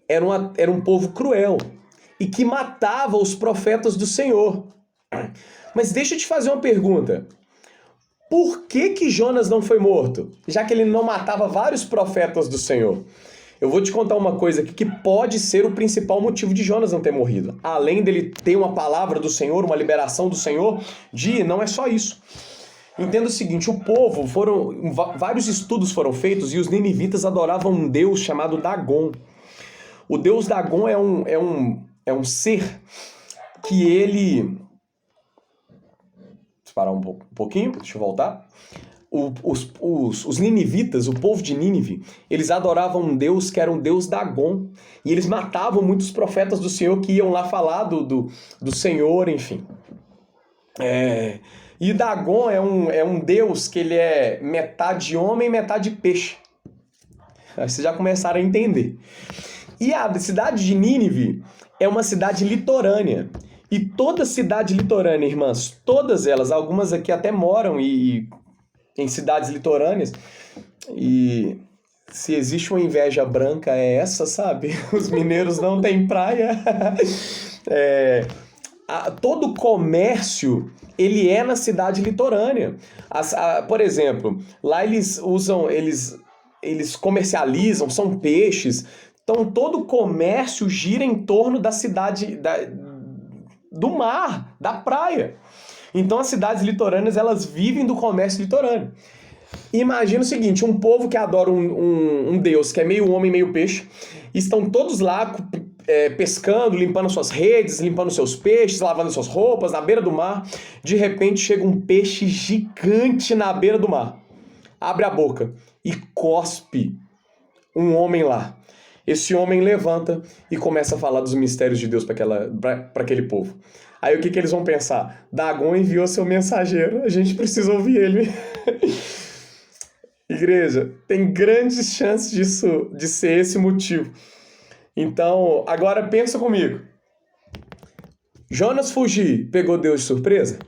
era um povo cruel e que matava os profetas do Senhor. Mas deixa eu te fazer uma pergunta. Por que Jonas não foi morto? Já que ele não matava vários profetas do Senhor. Eu vou te contar uma coisa aqui que pode ser o principal motivo de Jonas não ter morrido. Além dele ter uma palavra do Senhor, uma liberação do Senhor, não é só isso. Entenda o seguinte, vários estudos foram feitos e os ninivitas adoravam um deus chamado Dagon. O deus Dagon é um ser que ele... Deixa eu parar um pouquinho, deixa eu voltar. Os ninivitas, o povo de Nínive, eles adoravam um deus que era um deus Dagon. E eles matavam muitos profetas do Senhor que iam lá falar do Senhor, enfim. E Dagon é um deus que ele é metade homem e metade peixe. Aí vocês já começaram a entender. E a cidade de Nínive é uma cidade litorânea. E toda cidade litorânea, irmãs, todas elas, algumas aqui até moram em cidades litorâneas, e se existe uma inveja branca é essa, sabe? Os mineiros não têm praia. Todo comércio, ele é na cidade litorânea. Por exemplo, lá eles comercializam, são peixes, então todo comércio gira em torno da cidade, do mar, da praia. Então as cidades litorâneas, elas vivem do comércio litorâneo. Imagina o seguinte, um povo que adora um deus que é meio homem, meio peixe, estão todos lá pescando, limpando suas redes, limpando seus peixes, lavando suas roupas, na beira do mar. De repente chega um peixe gigante na beira do mar. Abre a boca e cospe um homem lá. Esse homem levanta e começa a falar dos mistérios de Deus para aquele povo. Aí o que eles vão pensar? Dagon enviou seu mensageiro, a gente precisa ouvir ele. Igreja, tem grandes chances de ser esse motivo. Então, agora pensa comigo. Jonas fugir, pegou Deus de surpresa?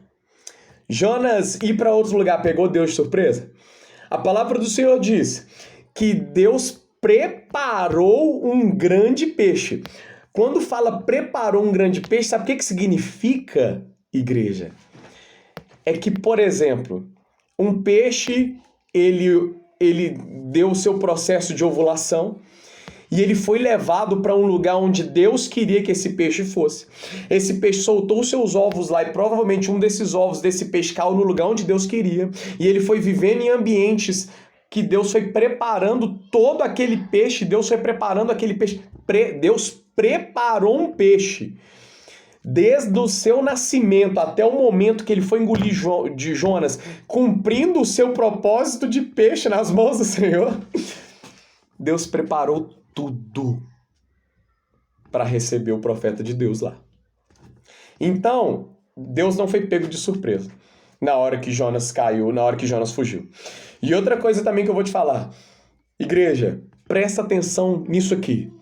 Jonas ir para outro lugar, pegou Deus de surpresa? A palavra do Senhor diz que Deus preparou um grande peixe. Quando fala preparou um grande peixe, sabe o que significa, igreja? É que, por exemplo, um peixe, ele deu o seu processo de ovulação e ele foi levado para um lugar onde Deus queria que esse peixe fosse. Esse peixe soltou os seus ovos lá e provavelmente um desses ovos desse peixe caiu no lugar onde Deus queria. E ele foi vivendo em ambientes que Deus foi preparando todo aquele peixe, Deus foi preparando aquele peixe. Deus preparou um peixe. Desde o seu nascimento até o momento que ele foi engolir de Jonas, cumprindo o seu propósito de peixe nas mãos do Senhor, Deus preparou tudo para receber o profeta de Deus lá. Então, Deus não foi pego de surpresa na hora que Jonas caiu, na hora que Jonas fugiu. E outra coisa também que eu vou te falar. Igreja, presta atenção nisso aqui.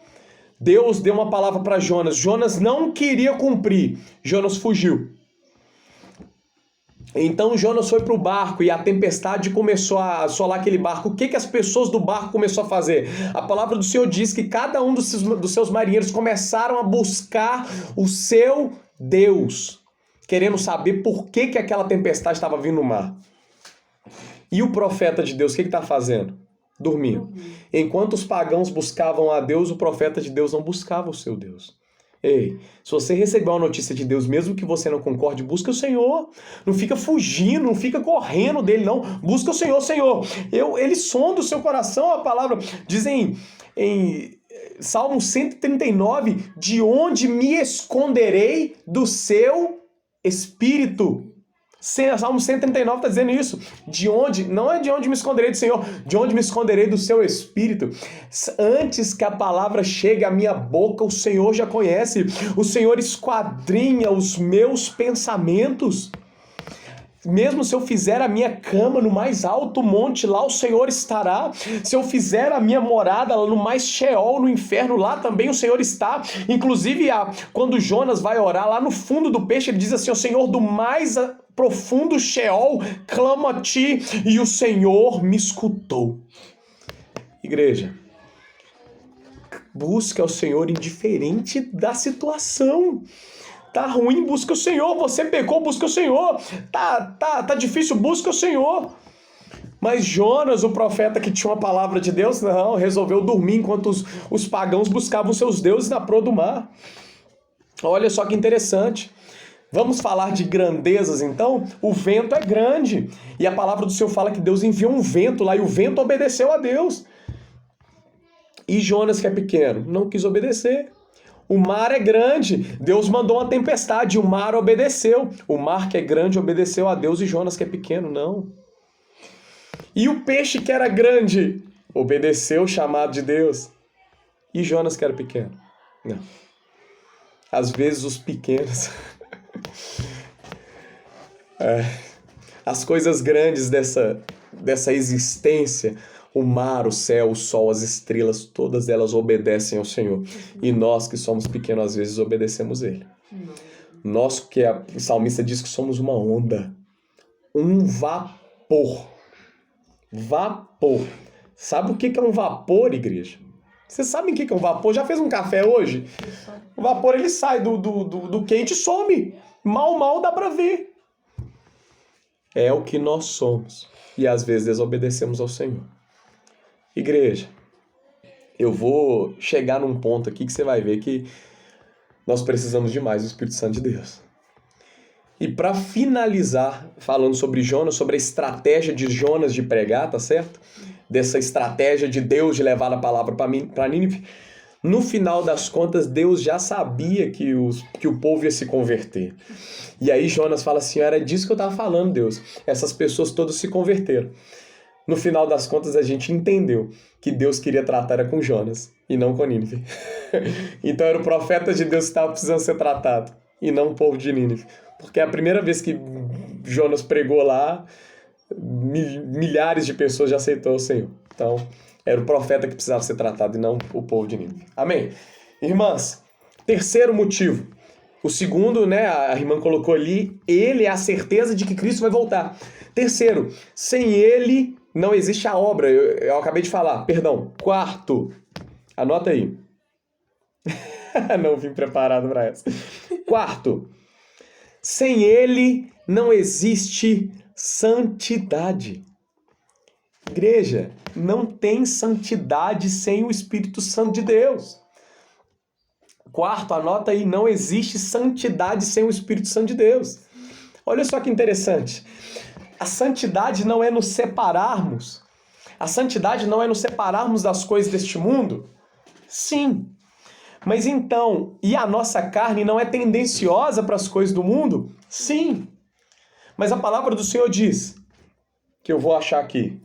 Deus deu uma palavra para Jonas. Jonas não queria cumprir. Jonas fugiu. Então Jonas foi para o barco e a tempestade começou a assolar aquele barco. O que as pessoas do barco começaram a fazer? A palavra do Senhor diz que cada um dos seus marinheiros começaram a buscar o seu Deus, querendo saber por que aquela tempestade estava vindo no mar. E o profeta de Deus, o que está fazendo? Dormindo. Enquanto os pagãos buscavam a Deus, o profeta de Deus não buscava o seu Deus. Ei, se você receber uma notícia de Deus, mesmo que você não concorde, busca o Senhor. Não fica fugindo, não fica correndo dele, não. Busca o Senhor, Senhor. Ele sonda o seu coração, a palavra. Dizem em Salmo 139, de onde me esconderei do seu espírito? Salmo 139 está dizendo isso. De onde? Não é de onde me esconderei do Senhor, de onde me esconderei do seu espírito. Antes que a palavra chegue à minha boca, o Senhor já conhece. O Senhor esquadrinha os meus pensamentos. Mesmo se eu fizer a minha cama no mais alto monte, lá o Senhor estará. Se eu fizer a minha morada no mais Sheol, no inferno, lá também o Senhor está. Inclusive, quando Jonas vai orar lá no fundo do peixe, ele diz assim: o Senhor do mais profundo Sheol, clamo a ti, e o Senhor me escutou. Igreja, busca o Senhor indiferente da situação. Tá ruim, busca o Senhor. Você pecou, busca o Senhor. Tá difícil, busca o Senhor. Mas Jonas, o profeta que tinha uma palavra de Deus, não, resolveu dormir enquanto os pagãos buscavam seus deuses na proa do mar. Olha só que interessante. Vamos falar de grandezas, então? O vento é grande. E a palavra do Senhor fala que Deus enviou um vento lá e o vento obedeceu a Deus. E Jonas, que é pequeno, não quis obedecer. O mar é grande, Deus mandou uma tempestade, o mar obedeceu. O mar que é grande obedeceu a Deus e Jonas que é pequeno, não. E o peixe que era grande obedeceu o chamado de Deus. E Jonas que era pequeno, não. Às vezes os pequenos... as coisas grandes dessa existência... O mar, o céu, o sol, as estrelas, todas elas obedecem ao Senhor. E nós que somos pequenos, às vezes, obedecemos Ele. Nós, o salmista diz que somos uma onda. Um vapor. Vapor. Sabe o que é um vapor, igreja? Vocês sabem o que é um vapor? Já fez um café hoje? O vapor, ele sai do quente e some. Mal dá pra ver. É o que nós somos. E às vezes desobedecemos ao Senhor. Igreja, eu vou chegar num ponto aqui que você vai ver que nós precisamos demais do Espírito Santo de Deus. E para finalizar, falando sobre Jonas, sobre a estratégia de Jonas de pregar, tá certo? Dessa estratégia de Deus de levar a palavra para Nínive, no final das contas, Deus já sabia que o povo ia se converter. E aí Jonas fala assim: era disso que eu estava falando, Deus. Essas pessoas todas se converteram. No final das contas, a gente entendeu que Deus queria tratar com Jonas e não com Nínive. Então era o profeta de Deus que estava precisando ser tratado e não o povo de Nínive. Porque a primeira vez que Jonas pregou lá, milhares de pessoas já aceitou o Senhor. Então era o profeta que precisava ser tratado e não o povo de Nínive. Amém? Irmãs, terceiro motivo. O segundo, né, a irmã colocou ali, ele é a certeza de que Cristo vai voltar. Terceiro, sem ele não existe a obra. Eu acabei de falar, perdão. Quarto, anota aí. Não vim preparado para essa. Quarto, sem ele não existe santidade. Igreja, não tem santidade sem o Espírito Santo de Deus. Quarto, anota aí, não existe santidade sem o Espírito Santo de Deus. Olha só que interessante. A santidade não é nos separarmos. A santidade não é nos separarmos das coisas deste mundo? Sim. Mas então, e a nossa carne não é tendenciosa para as coisas do mundo? Sim. Mas a palavra do Senhor diz, que eu vou achar aqui,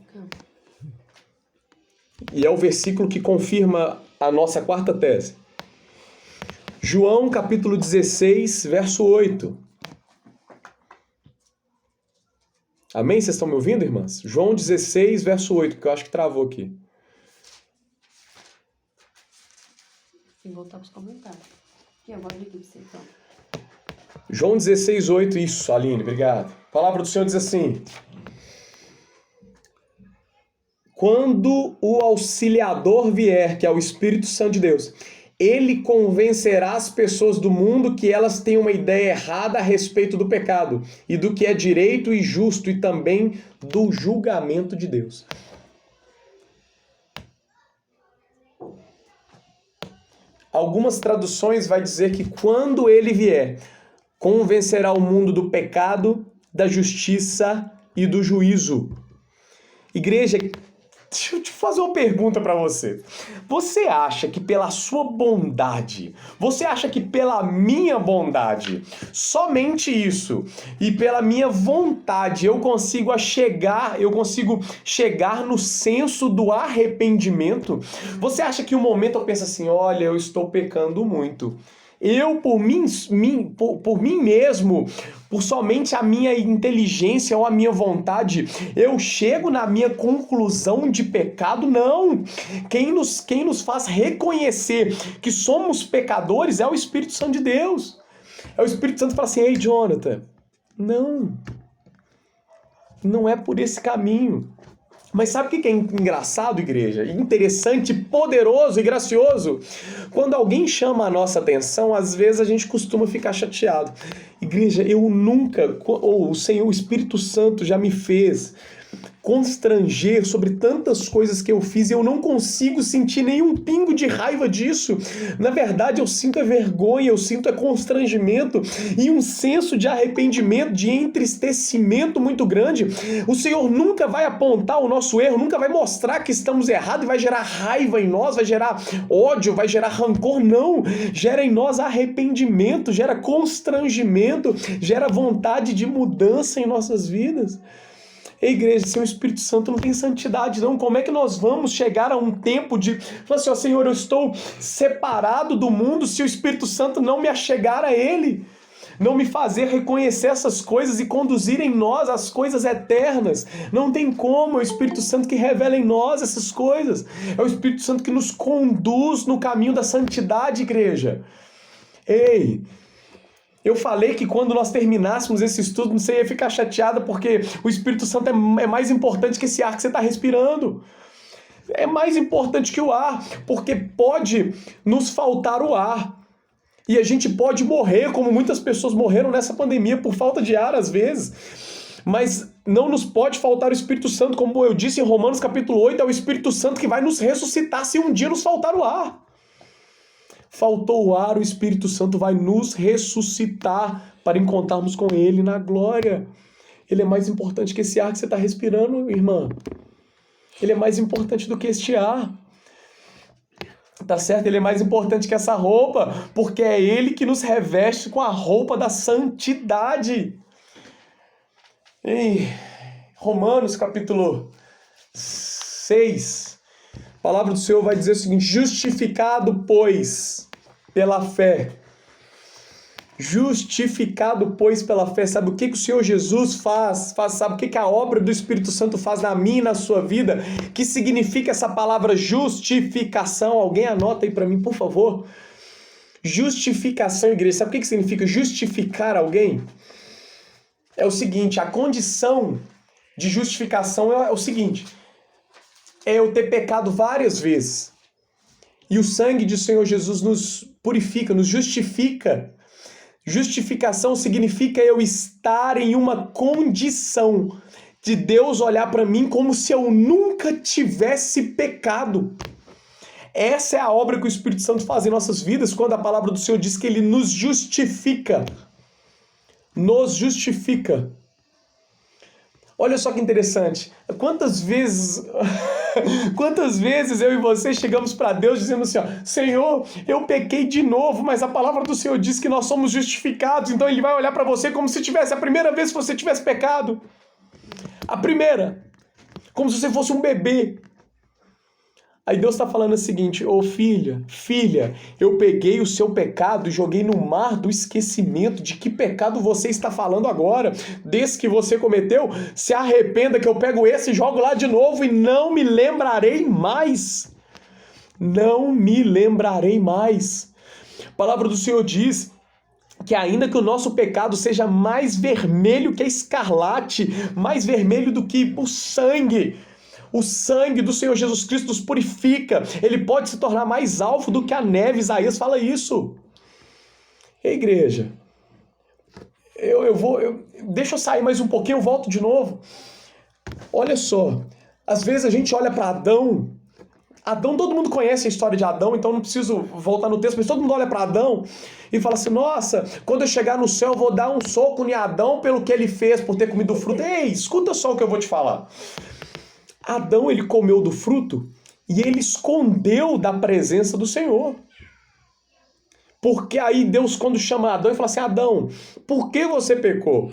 e é o versículo que confirma a nossa quarta tese. João capítulo 16, verso 8. Amém? Vocês estão me ouvindo, irmãs? João 16, verso 8, porque eu acho que travou aqui. Tem que voltar para os comentários. E agora liga para você, então. João 16, 8, isso, Aline, obrigado. A palavra do Senhor diz assim: quando o auxiliador vier, que é o Espírito Santo de Deus, ele convencerá as pessoas do mundo que elas têm uma ideia errada a respeito do pecado e do que é direito e justo e também do julgamento de Deus. Algumas traduções vai dizer que quando ele vier, convencerá o mundo do pecado, da justiça e do juízo. Igreja, Deixa eu te fazer uma pergunta para você. Você acha que pela sua bondade, você acha que pela minha bondade, somente isso, e pela minha vontade, eu consigo chegar no senso do arrependimento? Você acha que um momento eu penso assim, olha, eu estou pecando muito. Eu, por mim mesmo, por somente a minha inteligência ou a minha vontade, eu chego na minha conclusão de pecado? Não. Quem nos faz reconhecer que somos pecadores é o Espírito Santo de Deus. É o Espírito Santo que fala assim, ei, Jonathan, não é por esse caminho. Mas sabe o que é engraçado, igreja? Interessante, poderoso e gracioso? Quando alguém chama a nossa atenção, às vezes a gente costuma ficar chateado. Igreja, eu nunca, ou o Senhor, o Espírito Santo já me fez constranger sobre tantas coisas que eu fiz e eu não consigo sentir nenhum pingo de raiva disso. Na verdade, eu sinto é vergonha, eu sinto é constrangimento e um senso de arrependimento, de entristecimento muito grande. O Senhor nunca vai apontar o nosso erro, nunca vai mostrar que estamos errados e vai gerar raiva em nós, vai gerar ódio, vai gerar rancor. Não! Gera em nós arrependimento, gera constrangimento, gera vontade de mudança em nossas vidas. Ei, igreja, sem o Espírito Santo não tem santidade, não. Como é que nós vamos chegar a um tempo de... Falar assim, ó, Senhor, eu estou separado do mundo se o Espírito Santo não me achegar a Ele, não me fazer reconhecer essas coisas e conduzir em nós as coisas eternas. Não tem como, é o Espírito Santo que revela em nós essas coisas. É o Espírito Santo que nos conduz no caminho da santidade, igreja. Ei... Eu falei que quando nós terminássemos esse estudo, você ia ficar chateada porque o Espírito Santo é mais importante que esse ar que você está respirando. É mais importante que o ar, porque pode nos faltar o ar. E a gente pode morrer, como muitas pessoas morreram nessa pandemia por falta de ar às vezes. Mas não nos pode faltar o Espírito Santo, como eu disse em Romanos capítulo 8, é o Espírito Santo que vai nos ressuscitar se um dia nos faltar o ar. Faltou o ar, o Espírito Santo vai nos ressuscitar para encontrarmos com Ele na glória. Ele é mais importante que esse ar que você está respirando, irmã. Ele é mais importante do que este ar. Tá certo? Ele é mais importante que essa roupa, porque é Ele que nos reveste com a roupa da santidade. Em Romanos capítulo 6... A palavra do Senhor vai dizer o seguinte, justificado, pois, pela fé. Justificado, pois, pela fé. Sabe o que o Senhor Jesus faz? Sabe o que a obra do Espírito Santo faz na minha e na sua vida? Que significa essa palavra justificação? Alguém anota aí para mim, por favor. Justificação, igreja. Sabe o que significa justificar alguém? É o seguinte, a condição de justificação é o seguinte... é eu ter pecado várias vezes. E o sangue do Senhor Jesus nos purifica, nos justifica. Justificação significa eu estar em uma condição de Deus olhar para mim como se eu nunca tivesse pecado. Essa é a obra que o Espírito Santo faz em nossas vidas, quando a palavra do Senhor diz que Ele nos justifica. Nos justifica. Olha só que interessante. Quantas vezes eu e você chegamos para Deus dizendo assim, ó, Senhor, eu pequei de novo, mas a palavra do Senhor diz que nós somos justificados, então Ele vai olhar para você como se tivesse a primeira vez que você tivesse pecado. A primeira. Como se você fosse um bebê. Aí Deus está falando o seguinte, ô filha, eu peguei o seu pecado e joguei no mar do esquecimento. De que pecado você está falando agora? Desse que você cometeu? Se arrependa que eu pego esse e jogo lá de novo e não me lembrarei mais. Não me lembrarei mais. A palavra do Senhor diz que ainda que o nosso pecado seja mais vermelho que a escarlate, mais vermelho do que o sangue do Senhor Jesus Cristo nos purifica. Ele pode se tornar mais alvo do que a neve. Isaías fala isso. Ei, igreja, deixa eu sair mais um pouquinho, eu volto de novo. Olha só, às vezes a gente olha para Adão, todo mundo conhece a história de Adão, então não preciso voltar no texto, mas todo mundo olha para Adão e fala assim, nossa, quando eu chegar no céu eu vou dar um soco em Adão pelo que ele fez, por ter comido fruta. Ei, escuta só o que eu vou te falar. Adão, ele comeu do fruto e ele escondeu da presença do Senhor. Porque aí Deus, quando chama Adão, ele fala assim: Adão, por que você pecou?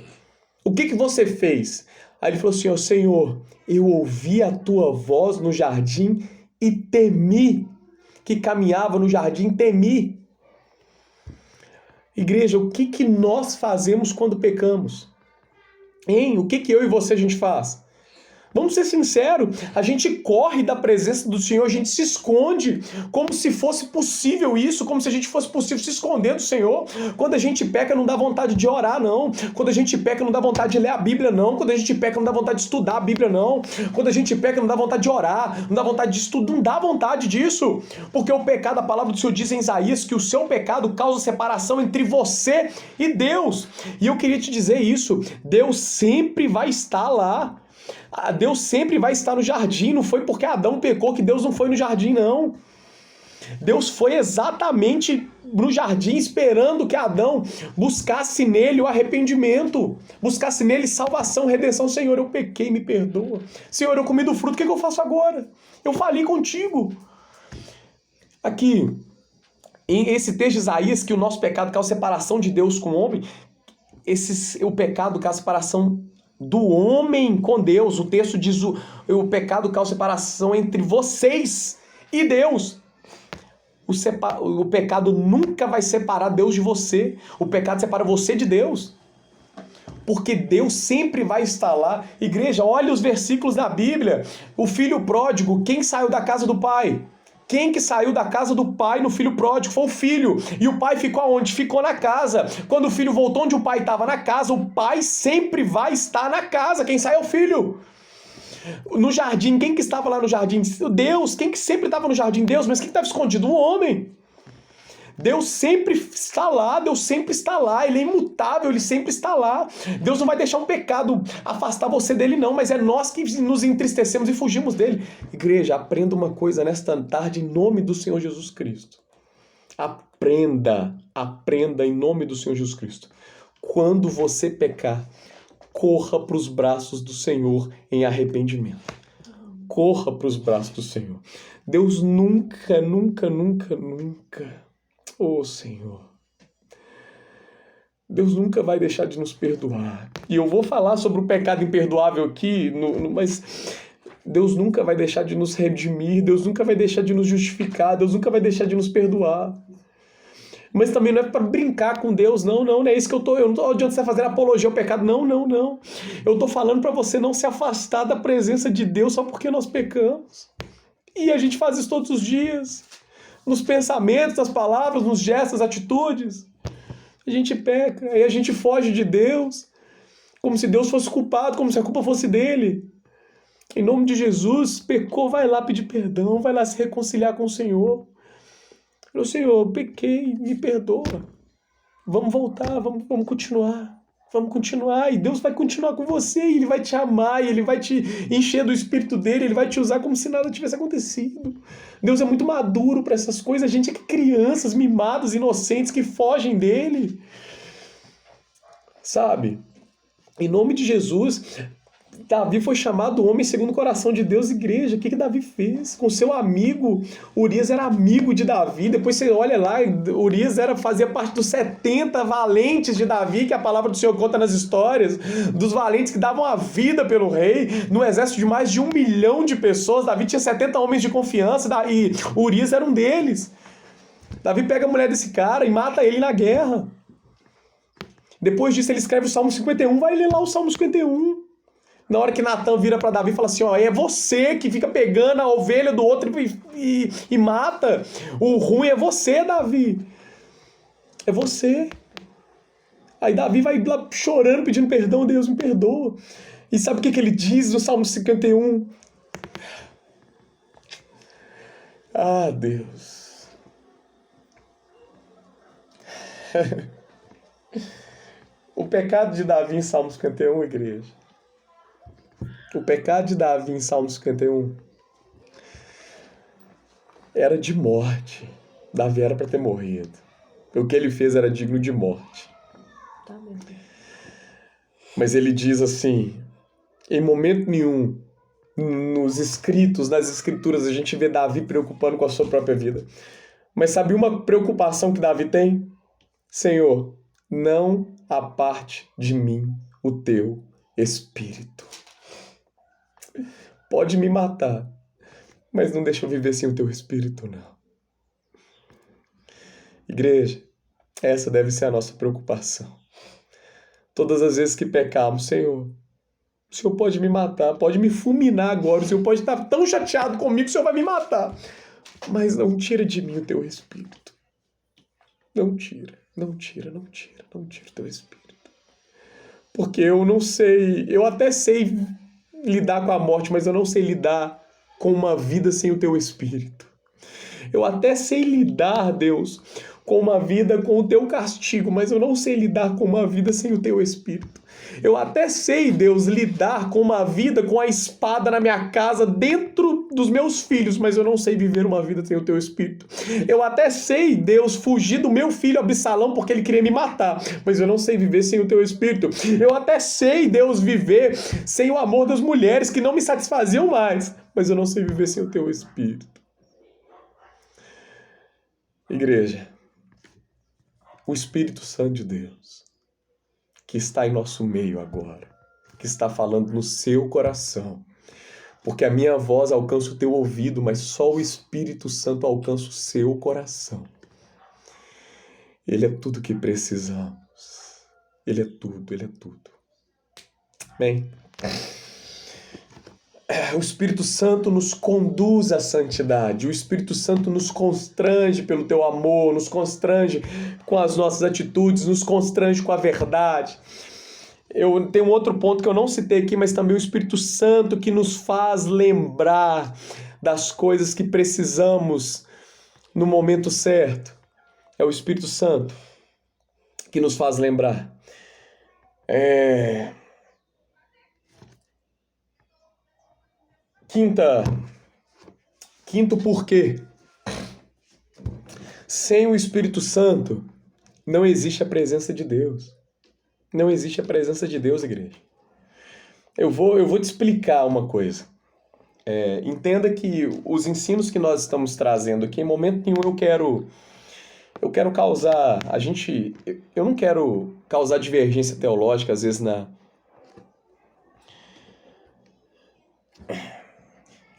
O que você fez? Aí ele falou assim: ó Senhor, eu ouvi a tua voz no jardim e temi. Que caminhava no jardim, temi. Igreja, o que nós fazemos quando pecamos? Hein? O que eu e você a gente faz? Vamos ser sinceros, a gente corre da presença do Senhor, a gente se esconde, como se fosse possível isso, como se a gente fosse possível se esconder do Senhor. Quando a gente peca, não dá vontade de orar, não. Quando a gente peca, não dá vontade de ler a Bíblia, não. Quando a gente peca, não dá vontade de estudar a Bíblia, não. Quando a gente peca, não dá vontade de orar, não dá vontade de estudar, não dá vontade disso. Porque o pecado, a palavra do Senhor diz em Isaías, que o seu pecado causa separação entre você e Deus. E eu queria te dizer isso, Deus sempre vai estar lá. Deus sempre vai estar no jardim, não foi porque Adão pecou que Deus não foi no jardim, não. Deus foi exatamente no jardim esperando que Adão buscasse nele o arrependimento, buscasse nele salvação, redenção. Senhor, eu pequei, me perdoa. Senhor, eu comi do fruto, o que eu faço agora? Eu falei contigo. Aqui, em esse texto de Isaías, que o nosso pecado causa separação de Deus com o homem, o pecado causa separação do homem com Deus. O texto diz o pecado causa separação entre vocês e Deus. O pecado nunca vai separar Deus de você. O pecado separa você de Deus. Porque Deus sempre vai estar lá. Igreja, olha os versículos da Bíblia. O filho pródigo, quem saiu da casa do pai? Quem que saiu da casa do pai no filho pródigo? Foi o filho. E o pai ficou aonde? Ficou na casa. Quando o filho voltou onde o pai estava, na casa, o pai sempre vai estar na casa. Quem sai é o filho. No jardim, quem que estava lá no jardim? Deus. Quem que sempre estava no jardim? Deus. Mas quem estava escondido? O homem. Deus sempre está lá, Deus sempre está lá, Ele é imutável, Ele sempre está lá. Deus não vai deixar um pecado afastar você dele não, mas é nós que nos entristecemos e fugimos dele. Igreja, aprenda uma coisa nesta tarde em nome do Senhor Jesus Cristo. Aprenda em nome do Senhor Jesus Cristo. Quando você pecar, corra para os braços do Senhor em arrependimento. Corra para os braços do Senhor. Deus nunca, oh Senhor, Deus nunca vai deixar de nos perdoar. E eu vou falar sobre o pecado imperdoável aqui, mas Deus nunca vai deixar de nos redimir, Deus nunca vai deixar de nos justificar, Deus nunca vai deixar de nos perdoar. Mas também não é para brincar com Deus, não é isso que eu não tô adianta você fazer apologia ao pecado, não. Eu tô falando para você não se afastar da presença de Deus só porque nós pecamos. E a gente faz isso todos os dias. Nos pensamentos, nas palavras, nos gestos, nas atitudes. A gente peca, aí a gente foge de Deus, como se Deus fosse culpado, como se a culpa fosse dele. Em nome de Jesus, pecou, vai lá pedir perdão, vai lá se reconciliar com o Senhor. Falou, Senhor, eu pequei, me perdoa. Vamos voltar, vamos continuar. Vamos continuar, e Deus vai continuar com você, e Ele vai te amar, e Ele vai te encher do Espírito dele, Ele vai te usar como se nada tivesse acontecido. Deus é muito maduro para essas coisas, a gente é crianças mimadas, inocentes, que fogem dele. Sabe? Em nome de Jesus, Davi foi chamado homem segundo o coração de Deus. Igreja, o que Davi fez? Com seu amigo, Urias era amigo de Davi, depois você olha lá, Urias fazia parte dos 70 valentes de Davi, que a palavra do Senhor conta nas histórias, dos valentes que davam a vida pelo rei, no exército de mais de 1 milhão de pessoas. Davi tinha 70 homens de confiança, e Urias era um deles. Davi pega a mulher desse cara e mata ele na guerra. Depois disso ele escreve o Salmo 51, vai ler lá o Salmo 51. Na hora que Natan vira para Davi e fala assim, ó, é você que fica pegando a ovelha do outro e mata. O ruim é você, Davi. É você. Aí Davi vai lá chorando, pedindo perdão, Deus me perdoa. E sabe o que ele diz no Salmo 51? Ah, Deus. O pecado de Davi em Salmo 51, igreja. O pecado de Davi em Salmo 51 era de morte. Davi era para ter morrido. O que ele fez era digno de morte. Tá mesmo. Mas ele diz assim, em momento nenhum nos escritos, nas escrituras, a gente vê Davi preocupando com a sua própria vida. Mas sabe uma preocupação que Davi tem? Senhor, não aparte de mim o teu espírito. Pode me matar, mas não deixa eu viver sem o teu espírito, não. Igreja, essa deve ser a nossa preocupação. Todas as vezes que pecamos, Senhor, o Senhor pode me matar, pode me fulminar agora, o Senhor pode estar tão chateado comigo que o Senhor vai me matar. Mas não tira de mim o teu espírito. Não tira, não tira, não tira, não tira o teu espírito. Porque eu não sei, eu até sei lidar com a morte, mas eu não sei lidar com uma vida sem o teu espírito. Eu até sei lidar, Deus, com uma vida com o teu castigo, mas eu não sei lidar com uma vida sem o teu espírito. Eu até sei, Deus, lidar com uma vida com a espada na minha casa, dentro dos meus filhos, mas eu não sei viver uma vida sem o teu espírito. Eu até sei, Deus, fugir do meu filho Absalão porque ele queria me matar, mas eu não sei viver sem o teu espírito. Eu até sei, Deus, viver sem o amor das mulheres que não me satisfaziam mais, mas eu não sei viver sem o teu espírito. Igreja, o Espírito Santo de Deus, que está em nosso meio agora, que está falando no seu coração, porque a minha voz alcança o teu ouvido, mas só o Espírito Santo alcança o seu coração. Ele é tudo que precisamos. Ele é tudo, ele é tudo. Bem, o Espírito Santo nos conduz à santidade, o Espírito Santo nos constrange pelo teu amor, nos constrange com as nossas atitudes, nos constrange com a verdade. Eu tenho um outro ponto que eu não citei aqui, mas também o Espírito Santo que nos faz lembrar das coisas que precisamos no momento certo. É o Espírito Santo que nos faz lembrar. Quinto porquê. Sem o Espírito Santo, não existe a presença de Deus. Não existe a presença de Deus, igreja. Eu vou te explicar uma coisa. Entenda que os ensinos que nós estamos trazendo aqui, em momento nenhum eu quero causar... Eu não quero causar divergência teológica, às vezes,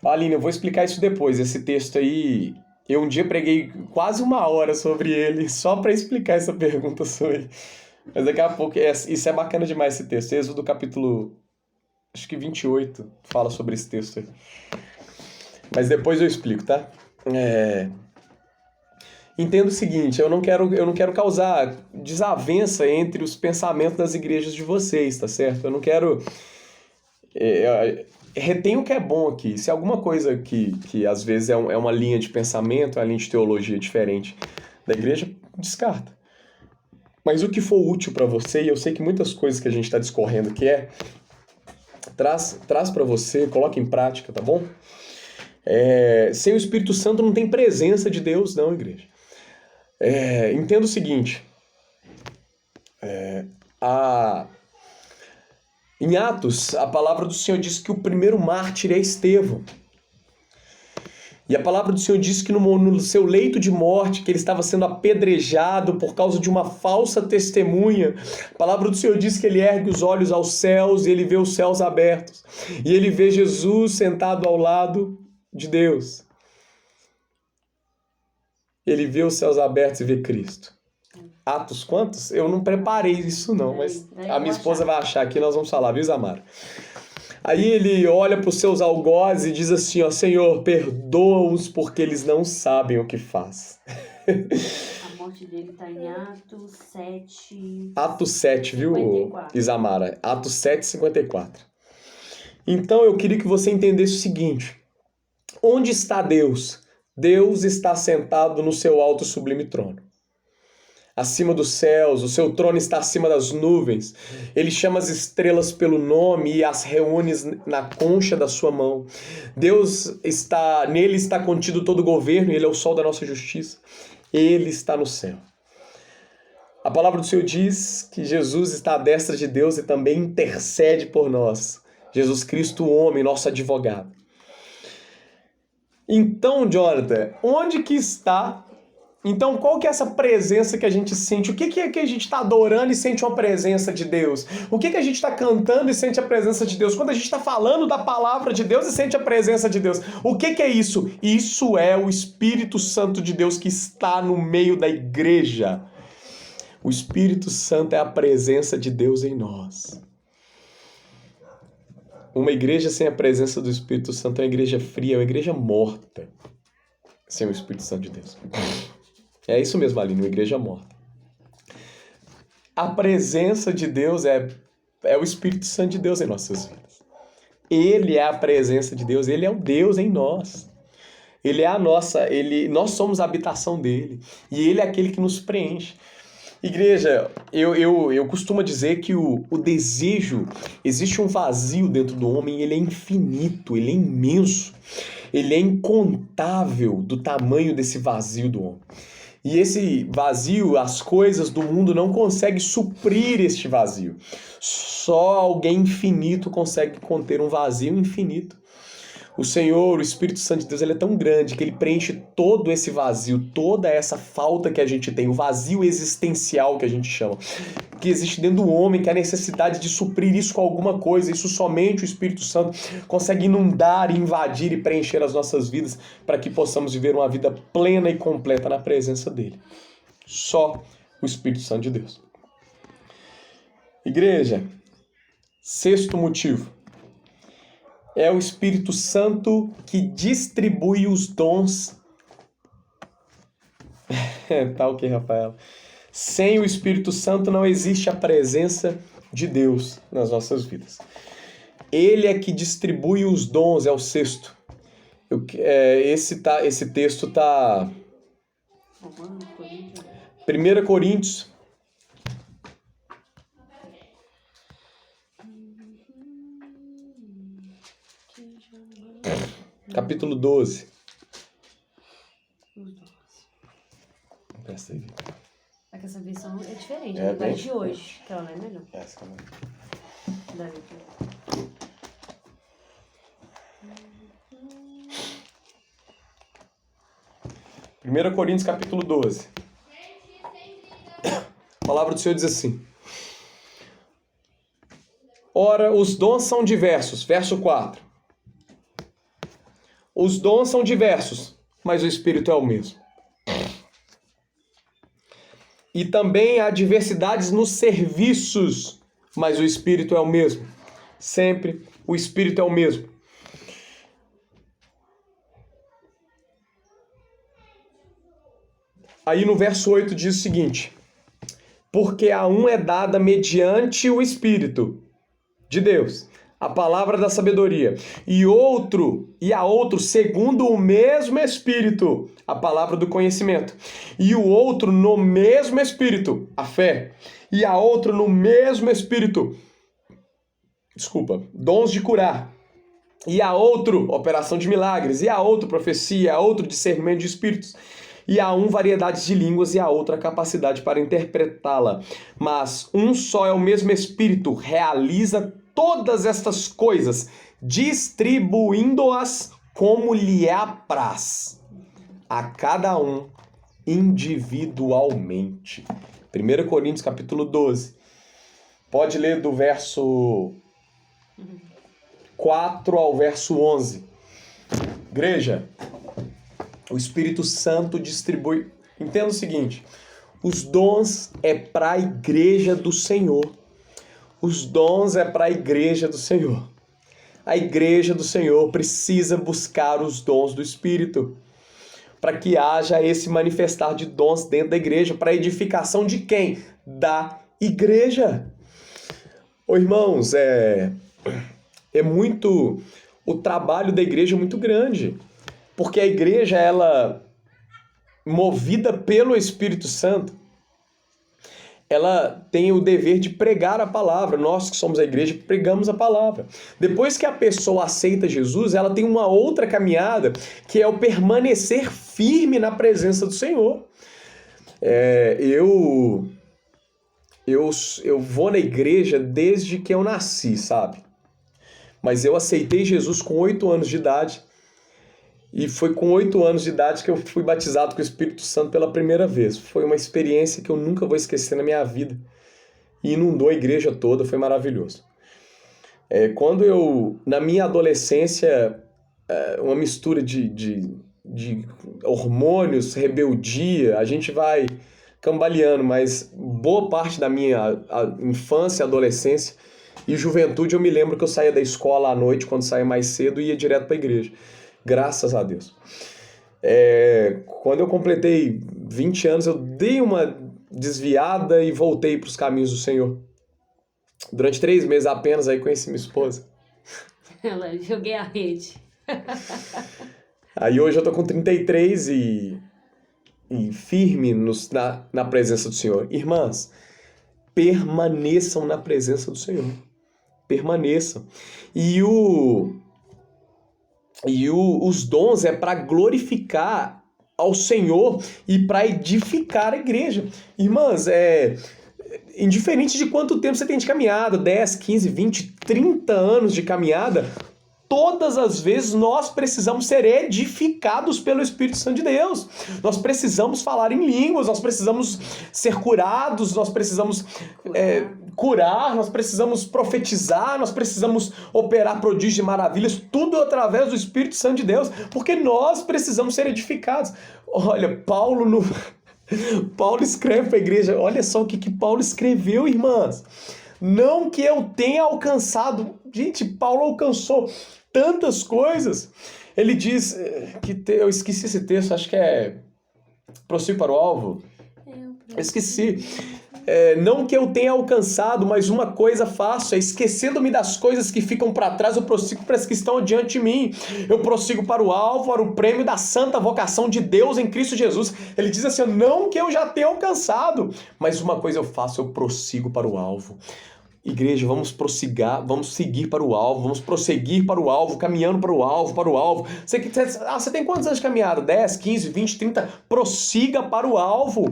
Aline, eu vou explicar isso depois. Esse texto aí, eu um dia preguei quase 1 hora sobre ele, só para explicar essa pergunta sua aí. Mas daqui a pouco, isso é bacana demais esse texto. Êxodo capítulo, acho que 28, fala sobre esse texto aí. Mas depois eu explico, tá? Entenda o seguinte, eu não quero causar desavença entre os pensamentos das igrejas de vocês, tá certo? Eu não quero... Retém o que é bom aqui. Se alguma coisa que às vezes é uma linha de pensamento, é uma linha de teologia diferente da igreja, descarta. Mas o que for útil para você, e eu sei que muitas coisas que a gente está discorrendo aqui traz para você, coloca em prática, tá bom? Sem o Espírito Santo não tem presença de Deus, não, igreja. Entenda o seguinte, em Atos, a palavra do Senhor diz que o primeiro mártir é Estevão. E a palavra do Senhor diz que no seu leito de morte, que ele estava sendo apedrejado por causa de uma falsa testemunha. A palavra do Senhor diz que ele ergue os olhos aos céus e ele vê os céus abertos. E ele vê Jesus sentado ao lado de Deus. Ele vê os céus abertos e vê Cristo. Atos quantos? Eu não preparei isso não, mas a minha esposa vai achar aqui, nós vamos falar, viu, Zamara? Aí ele olha para os seus algozes e diz assim, ó, Senhor, perdoa-os porque eles não sabem o que faz. A morte dele está em Atos 7... Atos 7, viu, 54. Isamara? Atos 7, 54. Então eu queria que você entendesse o seguinte, onde está Deus? Deus está sentado no seu alto e sublime trono. Acima dos céus, o seu trono está acima das nuvens. Ele chama as estrelas pelo nome e as reúne na concha da sua mão. Nele está contido todo o governo, e ele é o sol da nossa justiça. Ele está no céu. A palavra do Senhor diz que Jesus está à destra de Deus e também intercede por nós. Jesus Cristo, o homem, nosso advogado. Então, Jonathan, onde que está? Então, qual que é essa presença que a gente sente? O que é que a gente está adorando e sente uma presença de Deus? O que a gente está cantando e sente a presença de Deus? Quando a gente está falando da palavra de Deus e sente a presença de Deus? O que é isso? Isso é o Espírito Santo de Deus que está no meio da igreja. O Espírito Santo é a presença de Deus em nós. Uma igreja sem a presença do Espírito Santo é uma igreja fria, é uma igreja morta. Sem o Espírito Santo de Deus. É isso mesmo, Aline, uma igreja morta. A presença de Deus é o Espírito Santo de Deus em nossas vidas. Ele é a presença de Deus, ele é o Deus em nós. Ele é a nossa, nós somos a habitação dele. E ele é aquele que nos preenche. Igreja, eu costumo dizer que o desejo, existe um vazio dentro do homem, ele é infinito, ele é imenso, ele é incontável do tamanho desse vazio do homem. E esse vazio, as coisas do mundo não conseguem suprir este vazio. Só alguém infinito consegue conter um vazio infinito. O Senhor, o Espírito Santo de Deus, ele é tão grande que ele preenche todo esse vazio, toda essa falta que a gente tem, o vazio existencial que a gente chama, que existe dentro do homem, que é a necessidade de suprir isso com alguma coisa. Isso somente o Espírito Santo consegue inundar, invadir e preencher as nossas vidas para que possamos viver uma vida plena e completa na presença dele. Só o Espírito Santo de Deus. Igreja, sexto motivo. É o Espírito Santo que distribui os dons. Tá ok, Rafaela. Sem o Espírito Santo não existe a presença de Deus nas nossas vidas. Ele é que distribui os dons, é o sexto. Esse texto tá... 1 Coríntios. Capítulo 12. Presta aí. É que essa versão é diferente, é a de hoje. Que ela é melhor. Essa também. Dá 1 Coríntios capítulo 12. A palavra do Senhor diz assim: ora, os dons são diversos. Verso 4. Os dons são diversos, mas o Espírito é o mesmo. E também há diversidades nos serviços, mas o Espírito é o mesmo. Sempre o Espírito é o mesmo. Aí no verso 8 diz o seguinte: porque a um é dada mediante o Espírito de Deus a palavra da sabedoria, e a outro segundo o mesmo Espírito a palavra do conhecimento, e o outro no mesmo Espírito a fé, e a outro no mesmo Espírito dons de curar, e a outro operação de milagres, e a outro profecia, a outro discernimento de espíritos, e a um variedades de línguas, e a outra capacidade para interpretá-la. Mas um só é o mesmo Espírito, realiza todas estas coisas, distribuindo-as como lhe apraz, a cada um individualmente. 1 Coríntios capítulo 12. Pode ler do verso 4 ao verso 11. Igreja, o Espírito Santo distribui... Entenda o seguinte: os dons é para a igreja do Senhor. Os dons é para a igreja do Senhor. A igreja do Senhor precisa buscar os dons do Espírito para que haja esse manifestar de dons dentro da igreja, para a edificação de quem? Da igreja. Ô, irmãos, o trabalho da igreja é muito grande, porque a igreja, ela, movida pelo Espírito Santo, ela tem o dever de pregar a palavra. Nós que somos a igreja, pregamos a palavra. Depois que a pessoa aceita Jesus, ela tem uma outra caminhada, que é o permanecer firme na presença do Senhor. Eu vou na igreja desde que eu nasci, sabe? Mas eu aceitei Jesus com 8 anos de idade. E foi com 8 anos de idade que eu fui batizado com o Espírito Santo pela primeira vez. Foi uma experiência que eu nunca vou esquecer na minha vida. E inundou a igreja toda, foi maravilhoso. Quando eu, na minha adolescência, uma mistura de hormônios, rebeldia, a gente vai cambaleando, mas boa parte da minha infância, adolescência e juventude, eu me lembro que eu saía da escola à noite, quando saía mais cedo, e ia direto para a igreja. Graças a Deus. Quando eu completei 20 anos, eu dei uma desviada e voltei para os caminhos do Senhor. Durante 3 meses apenas, aí conheci minha esposa. Ela joguei a rede. Aí hoje eu tô com 33 e firme na presença do Senhor. Irmãs, permaneçam na presença do Senhor. Permaneçam. Os dons é para glorificar ao Senhor e para edificar a igreja. Irmãs, indiferente de quanto tempo você tem de caminhada, 10, 15, 20, 30 anos de caminhada, todas as vezes nós precisamos ser edificados pelo Espírito Santo de Deus. Nós precisamos falar em línguas, nós precisamos ser curados, nós precisamos curar, nós precisamos profetizar, nós precisamos operar prodígios e maravilhas, tudo através do Espírito Santo de Deus, porque nós precisamos ser edificados. Olha, Paulo escreve para a igreja, olha só o que Paulo escreveu, irmãs. Não que eu tenha alcançado. Gente, Paulo alcançou tantas coisas. Ele diz eu esqueci esse texto, acho que prossigo para o alvo. Eu esqueci. Não que eu tenha alcançado, mas uma coisa faço, esquecendo-me das coisas que ficam para trás, eu prossigo para as que estão diante de mim. Eu prossigo para o alvo, para o prêmio da santa vocação de Deus em Cristo Jesus. Ele diz assim, não que eu já tenha alcançado, mas uma coisa eu faço, eu prossigo para o alvo. Igreja, vamos seguir para o alvo, vamos prosseguir para o alvo, caminhando para o alvo. Você tem quantos anos de caminhada? 10, 15, 20, 30? Prossiga para o alvo.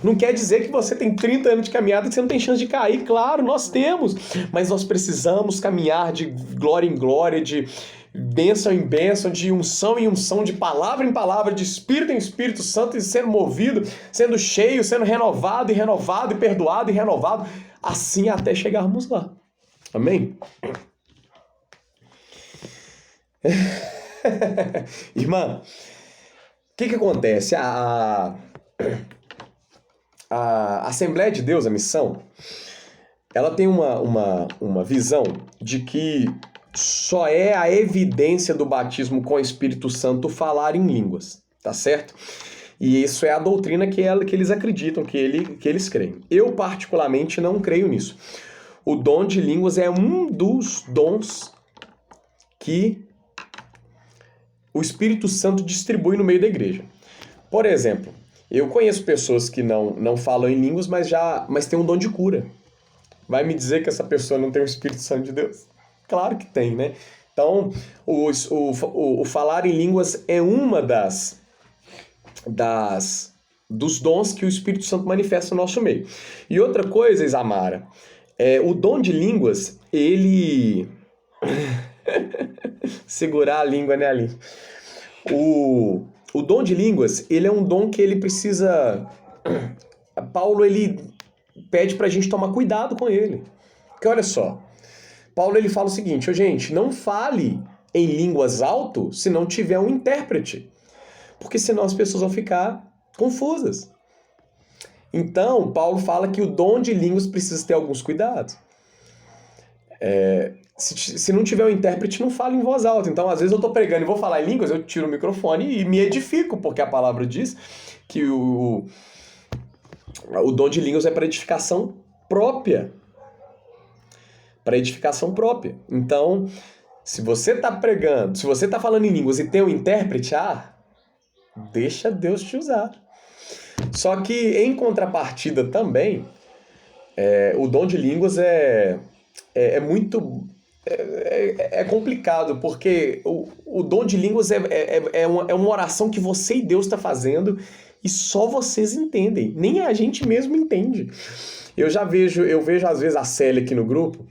Não quer dizer que você tem 30 anos de caminhada e que você não tem chance de cair. Claro, nós temos. Mas nós precisamos caminhar de glória em glória, de bênção em bênção, de unção em unção, de palavra em palavra, de Espírito em Espírito Santo, e sendo movido, sendo cheio, sendo renovado, e perdoado e renovado, assim até chegarmos lá. Amém? Irmã, o que acontece? A Assembleia de Deus, a missão, ela tem uma visão de que só é a evidência do batismo com o Espírito Santo falar em línguas, tá certo? E isso é a doutrina que eles acreditam, que eles creem. Eu, particularmente, não creio nisso. O dom de línguas é um dos dons que o Espírito Santo distribui no meio da igreja. Por exemplo, eu conheço pessoas que não falam em línguas, mas têm um dom de cura. Vai me dizer que essa pessoa não tem o Espírito Santo de Deus? Claro que tem, né? Então, o falar em línguas é uma dos dons que o Espírito Santo manifesta no nosso meio. E outra coisa, Isamara, o dom de línguas, ele... Segurar a língua, né, Ali? O dom de línguas, ele é um dom que ele precisa... Paulo, ele pede pra gente tomar cuidado com ele. Porque olha só, Paulo, ele fala o seguinte, gente, não fale em línguas alto se não tiver um intérprete. Porque senão as pessoas vão ficar confusas. Então, Paulo fala que o dom de línguas precisa ter alguns cuidados. Se não tiver um intérprete, não fala em voz alta. Então, às vezes eu estou pregando e vou falar em línguas, eu tiro o microfone e me edifico, porque a palavra diz que o dom de línguas é para edificação própria. Para edificação própria. Então, se você está pregando, se você está falando em línguas e tem um intérprete, deixa Deus te usar. Só que, em contrapartida também, o dom de línguas é muito... É complicado, porque o dom de línguas é uma oração que você e Deus está fazendo e só vocês entendem. Nem a gente mesmo entende. Eu vejo às vezes a Célia aqui no grupo,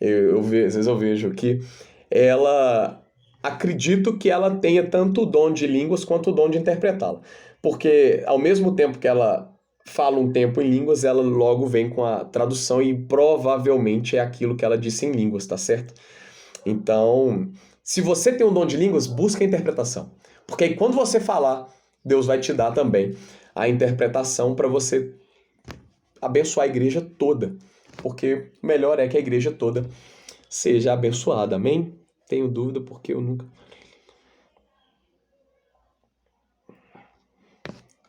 Às vezes eu vejo que ela, acredito que ela tenha tanto o dom de línguas quanto o dom de interpretá-la. Porque ao mesmo tempo que ela fala um tempo em línguas, ela logo vem com a tradução e provavelmente é aquilo que ela disse em línguas, tá certo? Então, se você tem um dom de línguas, busca a interpretação. Porque aí quando você falar, Deus vai te dar também a interpretação para você abençoar a igreja toda. Porque o melhor é que a igreja toda seja abençoada. Amém? Tenho dúvida porque eu nunca...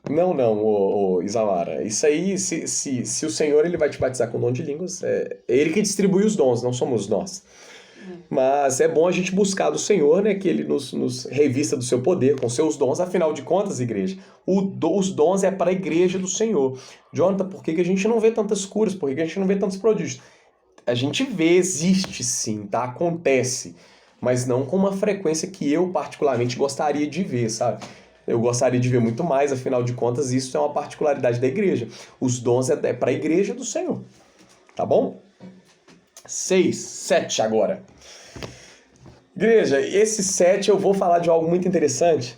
Não, Isamara. Isso aí, se o Senhor ele vai te batizar com dom de línguas, é ele que distribui os dons, não somos nós. Mas é bom a gente buscar do Senhor, né, que Ele nos revista do seu poder, com seus dons. Afinal de contas, igreja, os dons é para a igreja do Senhor. Jonathan, por que a gente não vê tantas curas? Por que a gente não vê tantos prodígios? A gente vê, existe sim, tá? Acontece. Mas não com uma frequência que eu particularmente gostaria de ver, sabe? Eu gostaria de ver muito mais, afinal de contas, isso é uma particularidade da igreja. Os dons é para a igreja do Senhor. Tá bom? 6, 7 agora. Igreja, esse 7 eu vou falar de algo muito interessante.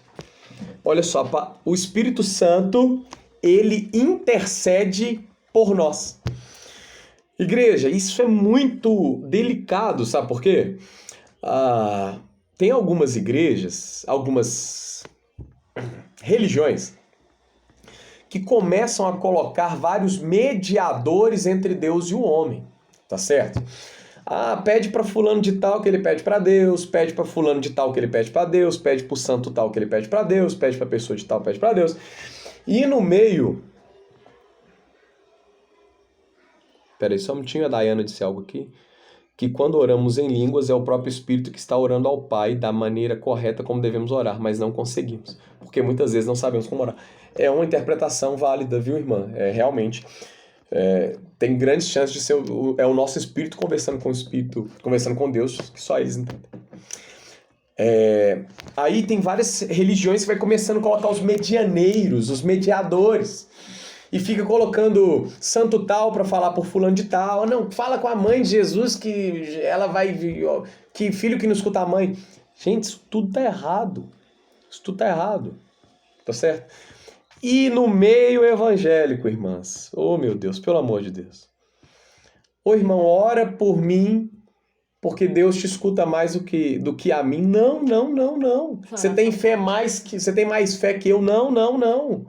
Olha só, o Espírito Santo, ele intercede por nós. Igreja, isso é muito delicado, sabe por quê? Tem algumas igrejas, algumas religiões, que começam a colocar vários mediadores entre Deus e o homem, tá certo? Pede para fulano de tal que ele pede para Deus, pede para fulano de tal que ele pede para Deus, pede para o santo tal que ele pede para Deus, pede para pessoa de tal que pede para Deus. E no meio... Peraí, só um minutinho, a Dayana disse algo aqui. Que quando oramos em línguas é o próprio Espírito que está orando ao Pai da maneira correta como devemos orar, mas não conseguimos, porque muitas vezes não sabemos como orar. É uma interpretação válida, viu, irmã? Realmente... tem grandes chances de ser o nosso espírito conversando com o espírito, conversando com Deus, que só eles entendem. Aí tem várias religiões que vai começando a colocar os medianeiros, os mediadores, e fica colocando santo tal para falar por fulano de tal. Não, fala com a mãe de Jesus que ela vai... Que filho que não escuta a mãe. Gente, isso tudo tá errado. Isso tudo tá errado. Tá certo? E no meio evangélico, irmãs. Oh, meu Deus, pelo amor de Deus. Ô, irmão, ora por mim, porque Deus te escuta mais do que a mim. Não. Você tem você tem mais fé que eu? Não.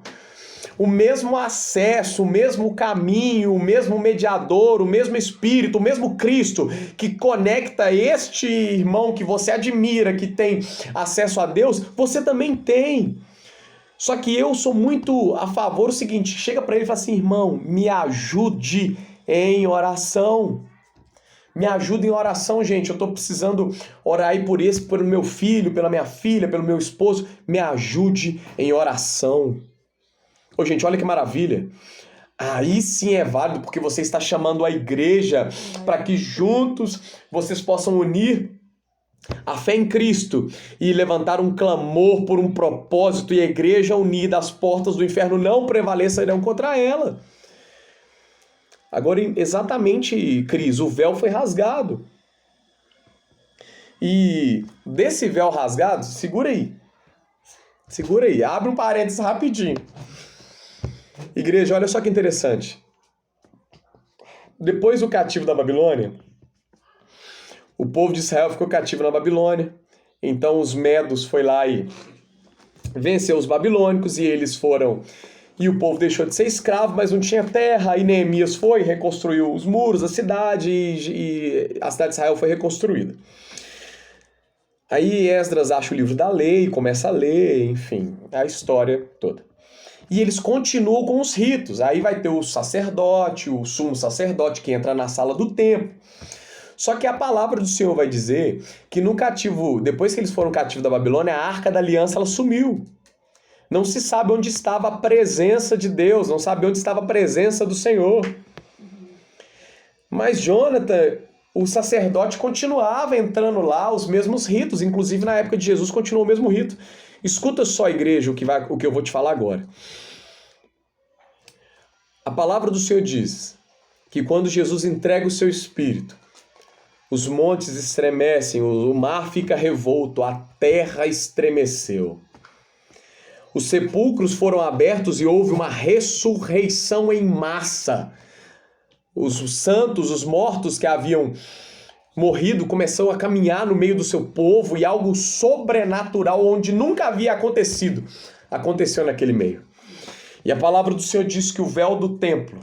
O mesmo acesso, o mesmo caminho, o mesmo mediador, o mesmo Espírito, o mesmo Cristo que conecta este irmão que você admira, que tem acesso a Deus, você também tem. Só que eu sou muito a favor do seguinte, chega para ele e fala assim, irmão, me ajude em oração. Me ajuda em oração, gente. Eu estou precisando orar aí pelo meu filho, pela minha filha, pelo meu esposo. Me ajude em oração. Ô, gente, olha que maravilha. Aí sim é válido, porque você está chamando a igreja para que juntos vocês possam unir a fé em Cristo e levantar um clamor por um propósito, e a igreja unida, as portas do inferno não prevalecerão contra ela. Agora, exatamente, Cris, o véu foi rasgado. E desse véu rasgado, segura aí, abre um parênteses rapidinho. Igreja, olha só que interessante. Depois do cativo da Babilônia, o povo de Israel ficou cativo na Babilônia. Então os medos foi lá e venceu os babilônicos e eles foram... E o povo deixou de ser escravo, mas não tinha terra. Aí Neemias foi, reconstruiu os muros da cidade e a cidade de Israel foi reconstruída. Aí Esdras acha o livro da lei, começa a ler, enfim, a história toda. E eles continuam com os ritos. Aí vai ter o sacerdote, o sumo sacerdote que entra na sala do templo. Só que a palavra do Senhor vai dizer que no cativo, depois que eles foram cativos da Babilônia, a Arca da Aliança ela sumiu. Não se sabe onde estava a presença de Deus, não sabe onde estava a presença do Senhor. Mas Jonathan, o sacerdote continuava entrando lá, os mesmos ritos, inclusive na época de Jesus continuou o mesmo rito. Escuta só, igreja, o que eu vou te falar agora. A palavra do Senhor diz que quando Jesus entrega o seu Espírito, os montes estremecem, o mar fica revolto, a terra estremeceu. Os sepulcros foram abertos e houve uma ressurreição em massa. Os santos, os mortos que haviam morrido, começaram a caminhar no meio do seu povo e algo sobrenatural, onde nunca havia acontecido, aconteceu naquele meio. E a palavra do Senhor diz que o véu do templo,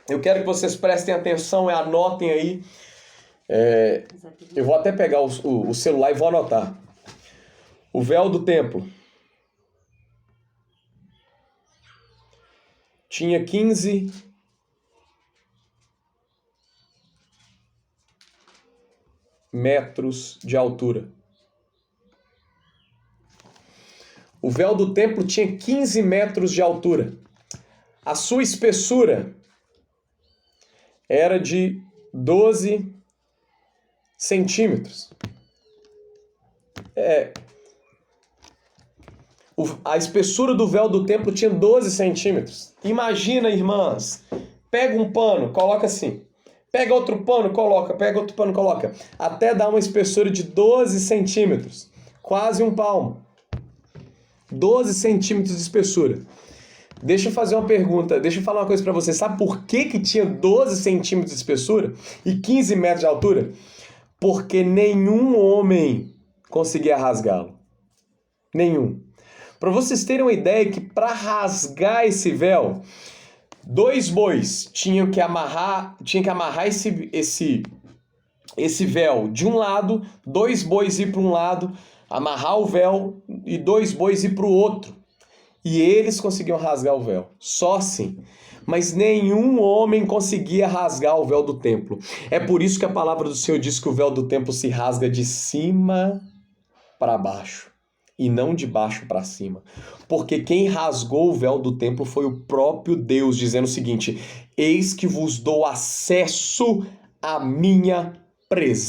eu quero que vocês prestem atenção e anotem aí, eu vou até pegar o celular e vou anotar. O véu do templo tinha 15 metros de altura. O véu do templo tinha 15 metros de altura. A sua espessura era de 12 centímetros. A espessura do véu do templo tinha 12 centímetros. Imagina, irmãs, pega um pano, coloca assim. Pega outro pano, coloca. Pega outro pano, coloca. Até dar uma espessura de 12 centímetros. Quase um palmo. 12 centímetros de espessura. Deixa eu fazer uma pergunta. Deixa eu falar uma coisa pra você. Sabe por que tinha 12 centímetros de espessura e 15 metros de altura? Porque nenhum homem conseguia rasgá-lo. Nenhum. Para vocês terem uma ideia que para rasgar esse véu, 2 bois tinham que amarrar esse véu de um lado, 2 bois ir para um lado, amarrar o véu e 2 bois ir para o outro. E eles conseguiam rasgar o véu. Só assim. Mas nenhum homem conseguia rasgar o véu do templo. É por isso que a palavra do Senhor diz que o véu do templo se rasga de cima para baixo e não de baixo para cima. Porque quem rasgou o véu do templo foi o próprio Deus, dizendo o seguinte: eis que vos dou acesso à minha presença.